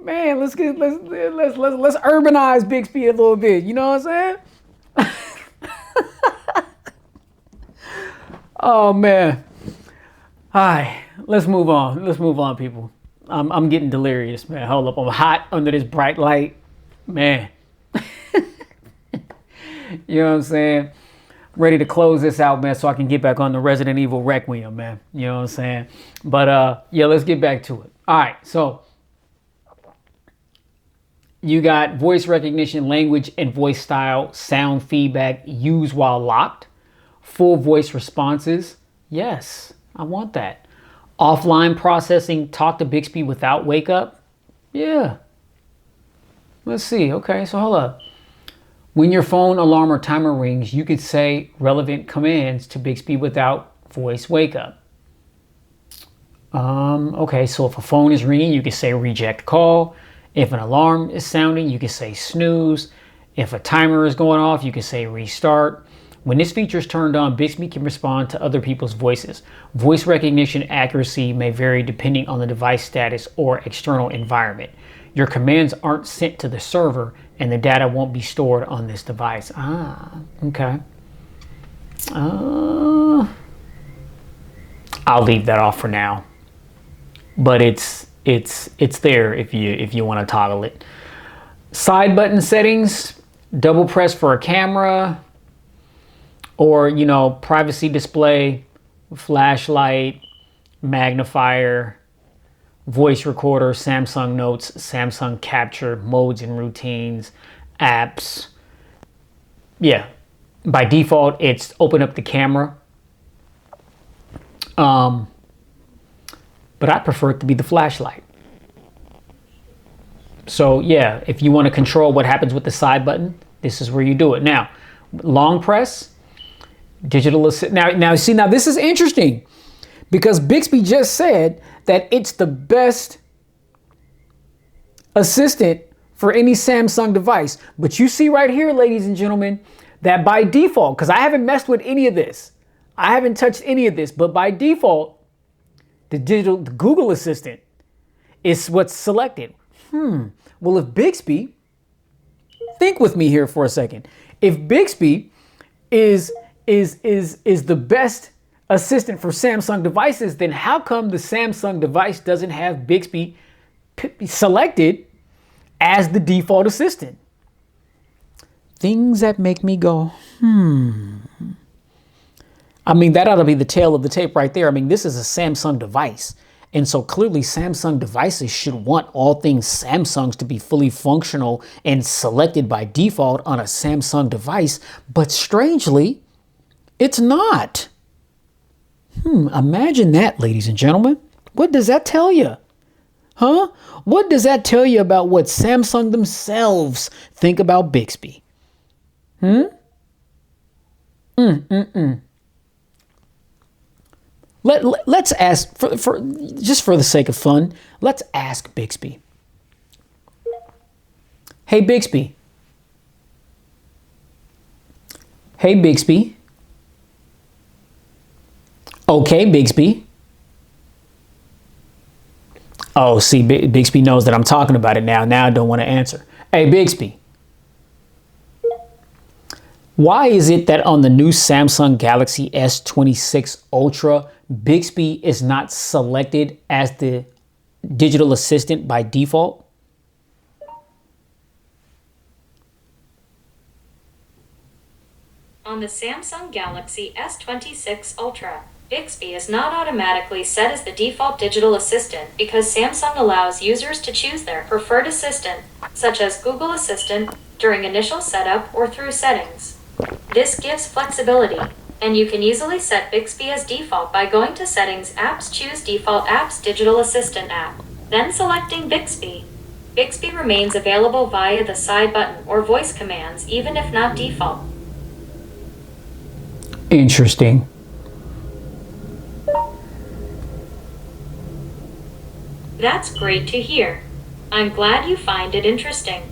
Man, let's urbanize Bixby a little bit. You know what I'm saying? Oh man. All right, let's move on. Let's move on, people. I'm getting delirious, man. Hold up, I'm hot under this bright light, man. You know what I'm saying? Ready to close this out, man, so I can get back on the Resident Evil Requiem, man. You know what I'm saying? But yeah, let's get back to it. All right, so you got voice recognition, language and voice style, sound feedback, use while locked, full voice responses. Yes, I want that. Offline processing, talk to Bixby without wake up. Yeah. Let's see. Okay, so hold up. When your phone alarm or timer rings, you could say relevant commands to Bixby without voice wake up. Okay, so if a phone is ringing, you can say reject call. If an alarm is sounding, you can say snooze. If a timer is going off, you can say restart. When this feature is turned on, Bixby can respond to other people's voices. Voice recognition accuracy may vary depending on the device status or external environment. Your commands aren't sent to the server and the data won't be stored on this device. Okay. I'll leave that off for now. But it's there if you want to toggle it. Side button settings, double press for a camera, or privacy display, flashlight, magnifier, voice recorder, Samsung Notes, Samsung Capture, modes and routines, apps. Yeah, by default, it's open up the camera. but I prefer it to be the flashlight. So yeah, if you want to control what happens with the side button, this is where you do it. Now, long press, digital assist. Now see, now this is interesting because Bixby just said that it's the best assistant for any Samsung device. But you see right here, ladies and gentlemen, that by default, because I haven't messed with any of this, I haven't touched any of this, but by default, the Google Assistant is what's selected. Well, if Bixby, think with me here for a second. If Bixby is the best assistant for Samsung devices, then how come the Samsung device doesn't have Bixby selected as the default assistant? Things that make me go, I mean, that ought to be the tail of the tape right there. I mean, this is a Samsung device. And so clearly Samsung devices should want all things Samsungs to be fully functional and selected by default on a Samsung device. But strangely, it's not. Imagine that, ladies and gentlemen. What does that tell you? Huh? What does that tell you about what Samsung themselves think about Bixby? Let's ask, for just for the sake of fun, let's ask Bixby. Hey, Bixby. Hey, Bixby. Okay, Bixby. Oh, see, Bixby knows that I'm talking about it now. Now I don't want to answer. Hey, Bixby. Why is it that on the new Samsung Galaxy S26 Ultra, Bixby is not selected as the digital assistant by default? On the Samsung Galaxy S26 Ultra, Bixby is not automatically set as the default digital assistant because Samsung allows users to choose their preferred assistant, such as Google Assistant, during initial setup or through settings. This gives flexibility, and you can easily set Bixby as default by going to Settings, Apps, choose Default Apps, Digital Assistant app, then selecting Bixby. Bixby remains available via the side button or voice commands even if not default. Interesting. That's great to hear. I'm glad you find it interesting.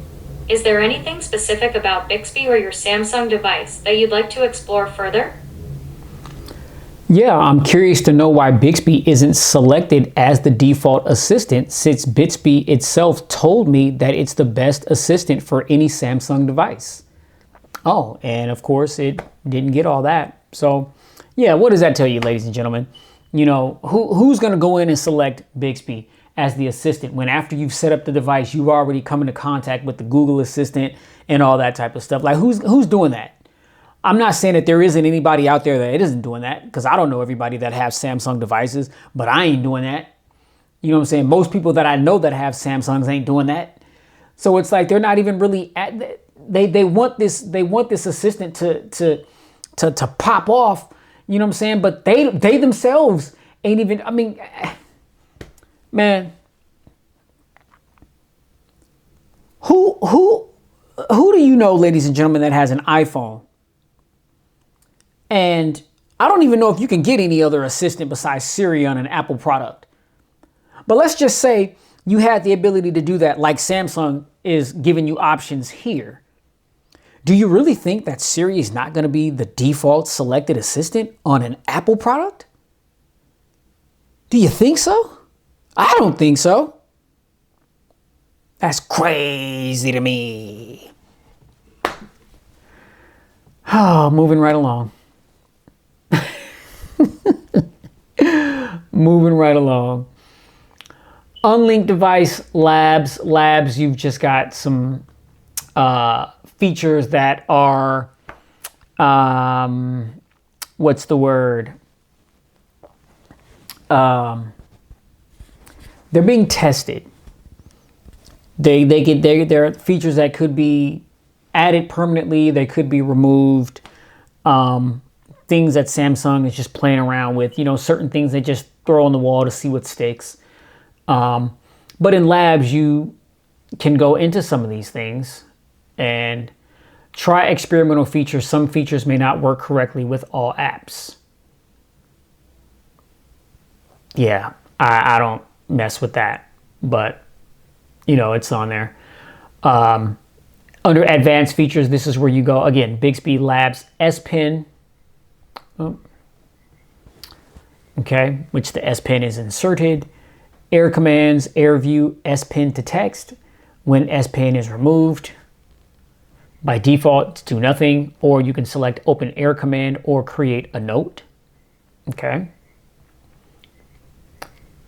Is there anything specific about Bixby or your Samsung device that you'd like to explore further? Yeah, I'm curious to know why Bixby isn't selected as the default assistant since Bixby itself told me that it's the best assistant for any Samsung device. Oh, and of course it didn't get all that. So yeah, what does that tell you, ladies and gentlemen? You know, who's going to go in and select Bixby as the assistant when after you've set up the device, you've already come into contact with the Google Assistant and all that type of stuff? Like who's doing that? I'm not saying that there isn't anybody out there that isn't doing that, because I don't know everybody that have Samsung devices, but I ain't doing that. You know what I'm saying? Most people that I know that have Samsungs ain't doing that. So it's like they're not even really at they want this assistant to pop off, you know what I'm saying? But they themselves ain't even, I mean, man, who do you know, ladies and gentlemen, that has an iPhone? And I don't even know if you can get any other assistant besides Siri on an Apple product. But let's just say you had the ability to do that like Samsung is giving you options here. Do you really think that Siri is not going to be the default selected assistant on an Apple product? Do you think so? I don't think so. That's crazy to me. Oh, moving right along. Moving right along. Unlinked device labs. You've just got some features that are, what's the word? They're being tested. There are features that could be added permanently. They could be removed. things that Samsung is just playing around with, you know, certain things they just throw on the wall to see what sticks. But in labs, you can go into some of these things and try experimental features. Some features may not work correctly with all apps. Yeah, I don't mess with that, but you know, it's on there. Under advanced features, this is where you go. Again, Bixby Labs S Pen. Oh. Okay, which the S Pen is inserted. Air commands, Air View, S Pen to text. When S Pen is removed, by default, do nothing, or you can select Open Air Command or create a note. Okay.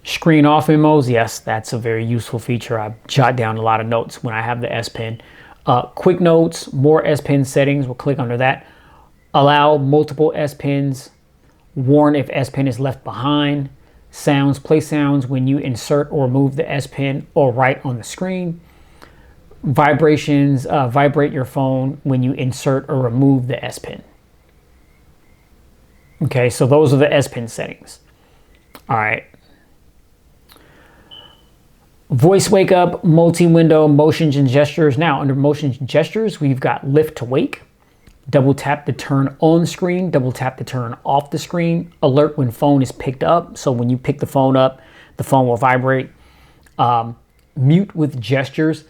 Screen off memos, yes, that's a very useful feature. I jot down a lot of notes when I have the S Pen. Quick notes, more S Pen settings, we'll click under that. Allow multiple S Pens, warn if S Pen is left behind. Sounds, play sounds when you insert or remove the S Pen or write on the screen. Vibrations, vibrate your phone when you insert or remove the S Pen. Okay, so those are the S Pen settings. All right. Voice wake up, multi-window, motions and gestures. Now, under motions and gestures, we've got lift to wake. Double tap to turn on screen, double tap to turn off the screen. Alert when phone is picked up. So when you pick the phone up, the phone will vibrate. Mute with gestures.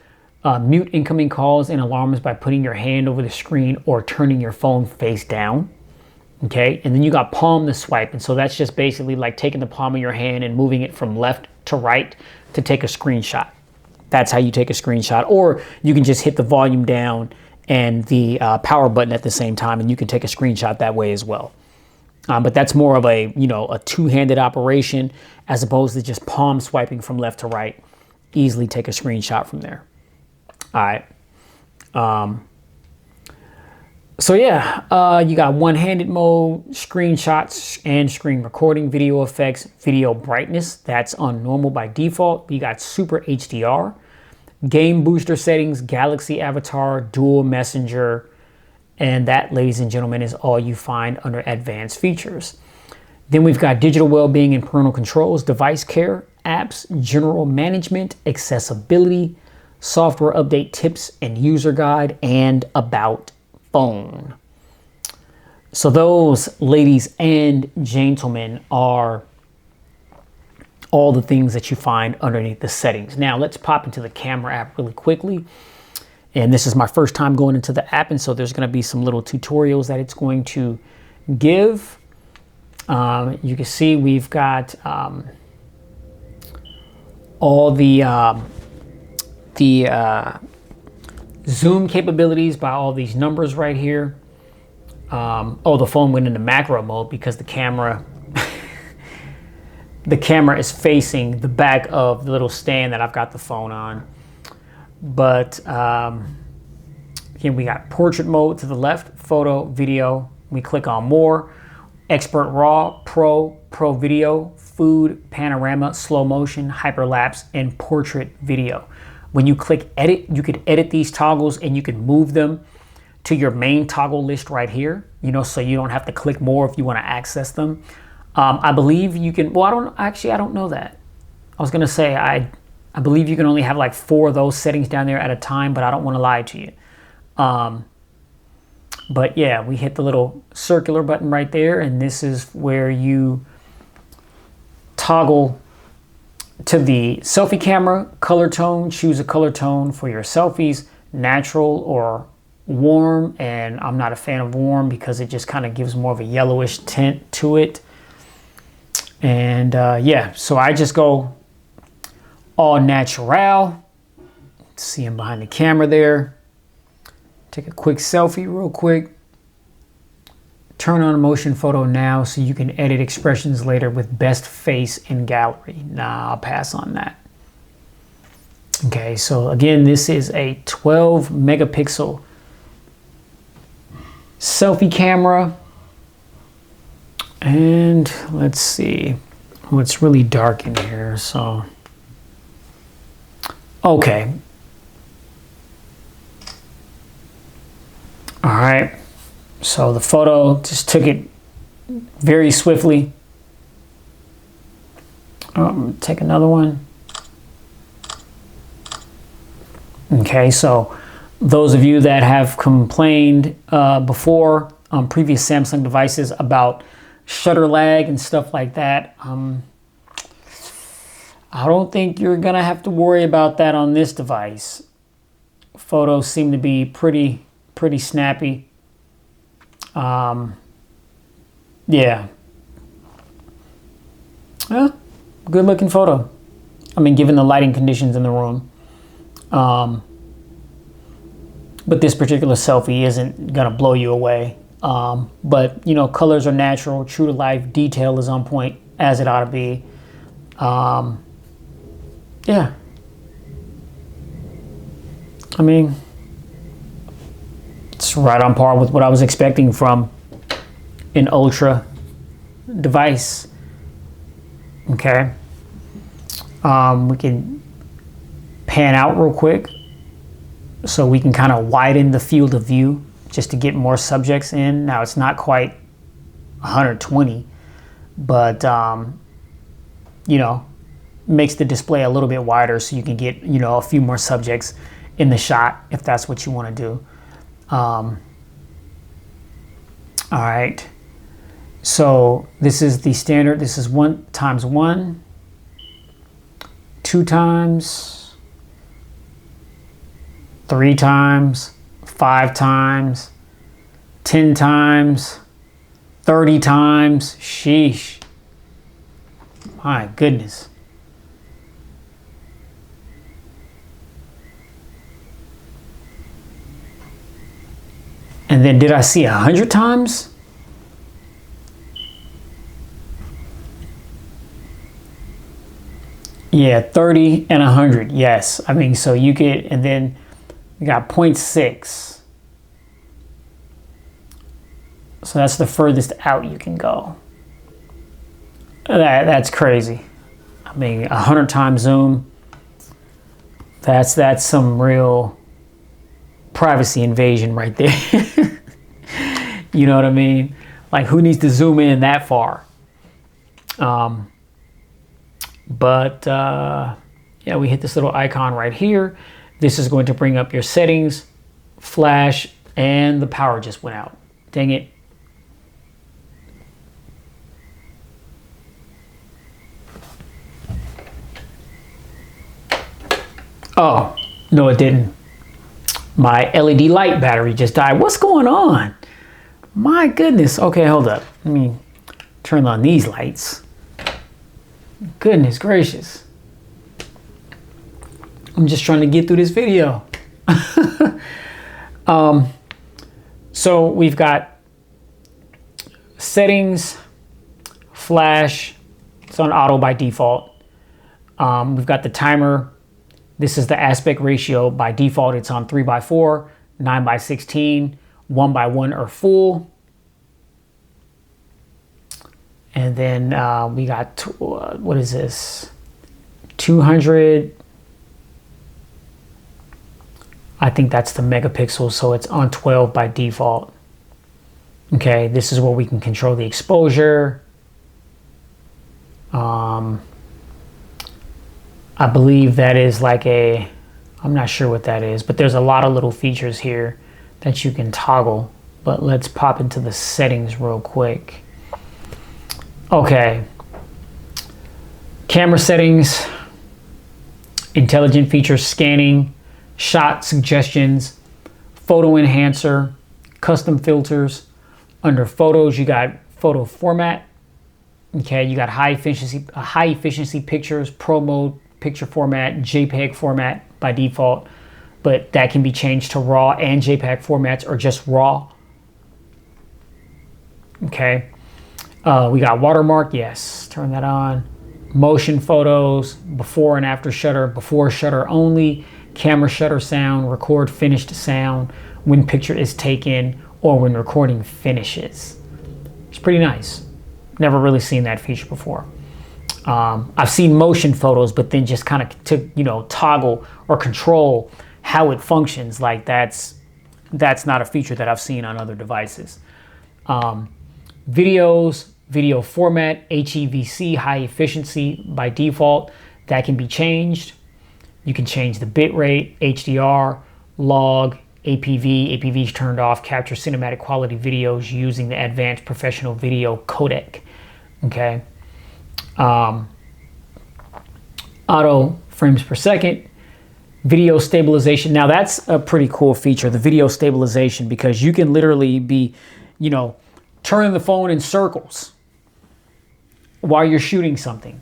Mute incoming calls and alarms by putting your hand over the screen or turning your phone face down. Okay, and then you got palm to swipe. And so that's just basically like taking the palm of your hand and moving it from left to right to take a screenshot. That's how you take a screenshot. Or you can just hit the volume down and the power button at the same time, and you can take a screenshot that way as well. But that's more of a, you know, a two-handed operation as opposed to just palm swiping from left to right. Easily take a screenshot from there. All right. So yeah, you got one-handed mode, screenshots and screen recording, video effects, video brightness. That's on normal by default. You got super HDR, game booster settings, Galaxy Avatar, dual messenger. And that, ladies and gentlemen, is all you find under advanced features. Then we've got digital well-being and parental controls, device care, apps, general management, accessibility, software update tips and user guide, and about phone. So those, ladies and gentlemen, are all the things that you find underneath the settings. Now let's pop into the camera app really quickly. And this is my first time going into the app, and so there's going to be some little tutorials that it's going to give. You can see we've got all the zoom capabilities by all these numbers right here. Oh, the phone went into macro mode because the camera the camera is facing the back of the little stand that I've got the phone on. But again, we got portrait mode to the left, photo, video. We click on more, expert raw, pro video, food, panorama, slow motion, hyperlapse, and portrait video. When you click edit, you could edit these toggles and you can move them to your main toggle list right here, you know, so you don't have to click more if you want to access them. I believe you can, well, I don't know that. I was going to say, I believe you can only have like 4 of those settings down there at a time, but I don't want to lie to you. But yeah, we hit the little circular button right there, and this is where you toggle to the selfie camera, color tone, choose a color tone for your selfies, natural or warm, and I'm not a fan of warm because it just kind of gives more of a yellowish tint to it. And yeah, so I just go all natural. See him behind the camera there. Take a quick selfie real quick. Turn on motion photo now so you can edit expressions later with best face in gallery. Nah, I'll pass on that. Okay, so again, this is a 12 megapixel selfie camera. And let's see. Oh, it's really dark in here, so. Okay. All right. So the photo just took it very swiftly. Take another one. Okay, so those of you that have complained before on previous Samsung devices about shutter lag and stuff like that, I don't think you're gonna have to worry about that on this device. Photos seem to be pretty snappy. Yeah. Well, good looking photo. I mean, given the lighting conditions in the room. But this particular selfie isn't gonna blow you away. But you know, colors are natural, true to life, detail is on point as it ought to be. Yeah. I mean, it's right on par with what I was expecting from an Ultra device. Okay. We can pan out real quick so we can kind of widen the field of view just to get more subjects in. Now it's not quite 120, but you know, makes the display a little bit wider so you can get, you know, a few more subjects in the shot if that's what you want to do. All right. So this is the standard. This is 1 times 1, 2 times, 3 times, 5 times, 10 times, 30 times. Sheesh. My goodness. And then did I see 100 times? Yeah, 30 and 100. Yes. I mean, so you get, and then you got 0.6. So that's the furthest out you can go. That's crazy. I mean, 100 times zoom. That's some real privacy invasion right there. You know what I mean? Like, who needs to zoom in that far? Yeah, we hit this little icon right here. This is going to bring up your settings, flash, and the power just went out. Dang it. Oh, no, it didn't. My LED light battery just died. What's going on? My goodness. Okay, hold up. Let me turn on these lights. Goodness gracious. I'm just trying to get through this video. So we've got settings, flash. It's on auto by default. We've got the timer. This is the aspect ratio. By default, it's on 3:4, 9:16, 1:1 or full. And then we got, what is this? 200. I think that's the megapixels, so it's on 12 by default. Okay, this is where we can control the exposure. I believe that is like I'm not sure what that is, but there's a lot of little features here that you can toggle. But let's pop into the settings real quick. Okay. Camera settings, intelligent features scanning, shot suggestions, photo enhancer, custom filters. Under photos, you got photo format. Okay, you got high efficiency pictures, pro mode, picture format, JPEG format by default, but that can be changed to RAW and JPEG formats or just RAW. Okay, we got watermark, yes, turn that on. Motion photos, before and after shutter, before shutter only, camera shutter sound, record finished sound when picture is taken or when recording finishes. It's pretty nice. Never really seen that feature before. I've seen motion photos, but then just kind of to, you know, toggle or control how it functions. Like that's not a feature that I've seen on other devices. Videos, video format, HEVC, high efficiency by default. That can be changed. You can change the bit rate, HDR, log, APV. APV is turned off. Capture cinematic quality videos using the advanced professional video codec. Okay. Auto frames per second. Video stabilization. Now that's a pretty cool feature, the video stabilization, because you can literally be, you know, turning the phone in circles while you're shooting something.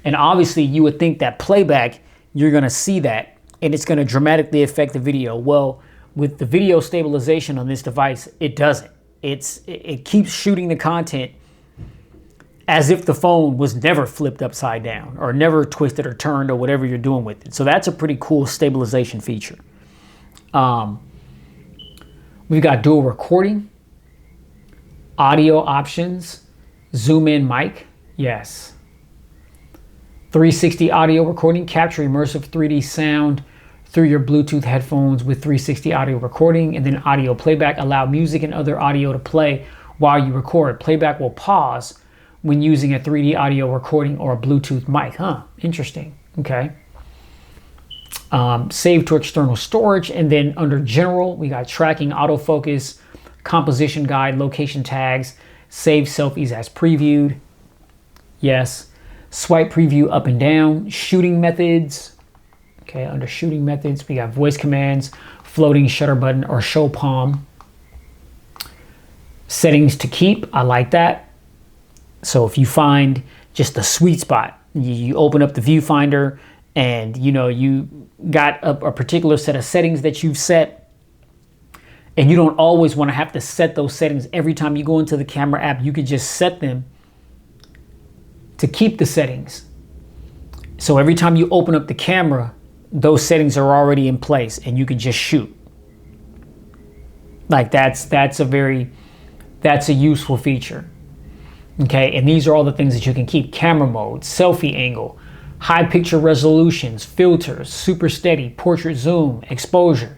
And obviously you would think that playback, you're going to see that and it's going to dramatically affect the video. Well, with the video stabilization on this device, it doesn't. It keeps shooting the content as if the phone was never flipped upside down or never twisted or turned or whatever you're doing with it. So that's a pretty cool stabilization feature. We've got dual recording, audio options, zoom in mic, yes. 360 audio recording, capture immersive 3D sound through your Bluetooth headphones with 360 audio recording, and then audio playback, allow music and other audio to play while you record. Playback will pause when using a 3D audio recording or a Bluetooth mic. Interesting. Okay. Save to external storage, and then under general, we got tracking, autofocus, composition guide, location tags, save selfies as previewed. Yes. Swipe preview up and down, shooting methods. Okay, under shooting methods, we got voice commands, floating shutter button or show palm. Settings to keep, I like that. So if you find just the sweet spot, you open up the viewfinder and you know you got a particular set of settings that you've set, and you don't always want to have to set those settings every time you go into the camera app. You could just set them to keep the settings. So every time you open up the camera, those settings are already in place and you can just shoot. Like that's a useful feature. Okay, and these are all the things that you can keep: camera mode, selfie angle, high picture resolutions, filters, super steady, portrait zoom, exposure.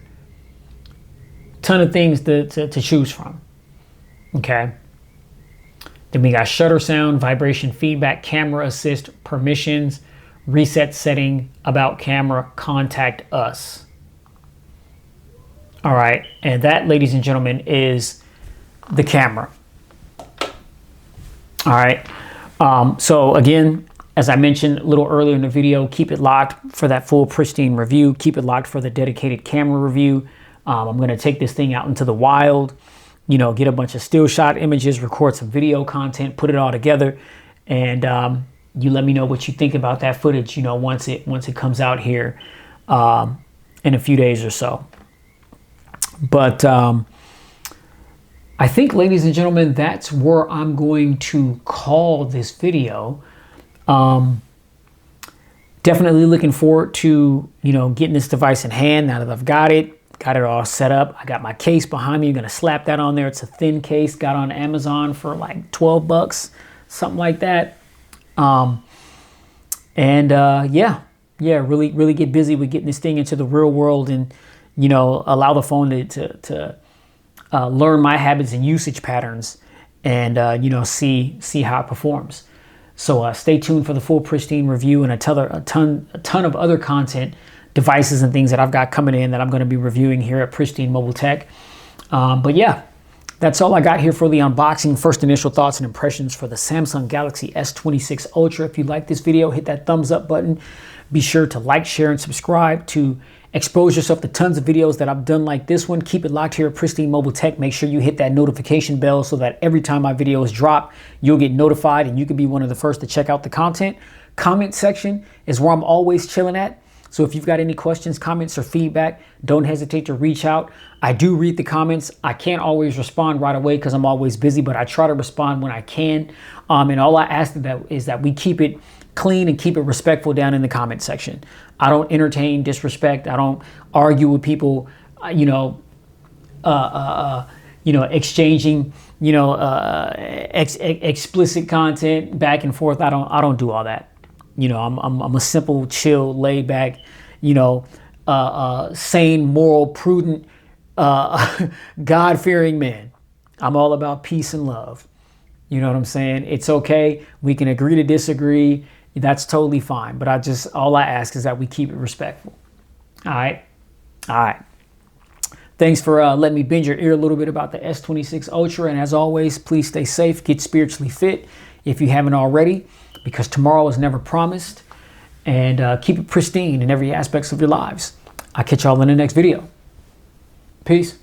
Ton of things to choose from. Okay. Then we got shutter sound, vibration feedback, camera assist, permissions, reset setting, about camera, contact us. All right, and that, ladies and gentlemen, is the camera. All right, so again, as I mentioned a little earlier in the video, keep it locked for that full pristine review. Keep it locked for the dedicated camera review. I'm going to take this thing out into the wild, you know, get a bunch of still shot images, record some video content, put it all together, and you let me know what you think about that footage, you know, once it comes out here in a few days or so. But I think, ladies and gentlemen, that's where I'm going to call this video. Definitely looking forward to, you know, getting this device in hand now that I've got it all set up. I got my case behind me. I'm gonna slap that on there. It's a thin case, got on Amazon for like 12 bucks, something like that. Yeah, really get busy with getting this thing into the real world and, you know, allow the phone to learn my habits and usage patterns and, you know, see how it performs. So stay tuned for the full pristine review and a ton of other content, devices and things that I've got coming in that I'm going to be reviewing here at Pristine Mobile Tech. But yeah, that's all I got here for the unboxing. First initial thoughts and impressions for the Samsung Galaxy S26 Ultra. If you like this video, hit that thumbs up button. Be sure to like, share, and subscribe to expose yourself to tons of videos that I've done like this one. Keep it locked here at Pristine Mobile Tech. Make sure you hit that notification bell so that every time my videos drop, you'll get notified and you can be one of the first to check out the content. Comment section is where I'm always chilling at. So if you've got any questions, comments, or feedback, don't hesitate to reach out. I do read the comments. I can't always respond right away because I'm always busy, but I try to respond when I can. And all I ask is that we keep it clean and keep it respectful down in the comment section. I don't entertain disrespect. I don't argue with people, exchanging, explicit content back and forth. I don't do all that. You know, I'm a simple, chill, laid back, sane, moral, prudent, God-fearing man. I'm all about peace and love. You know what I'm saying? It's okay. We can agree to disagree. That's totally fine. But all I ask is that we keep it respectful. All right. All right. Thanks for letting me bend your ear a little bit about the S26 Ultra. And as always, please stay safe, get spiritually fit if you haven't already, because tomorrow is never promised. And keep it pristine in every aspect of your lives. I'll catch y'all in the next video. Peace.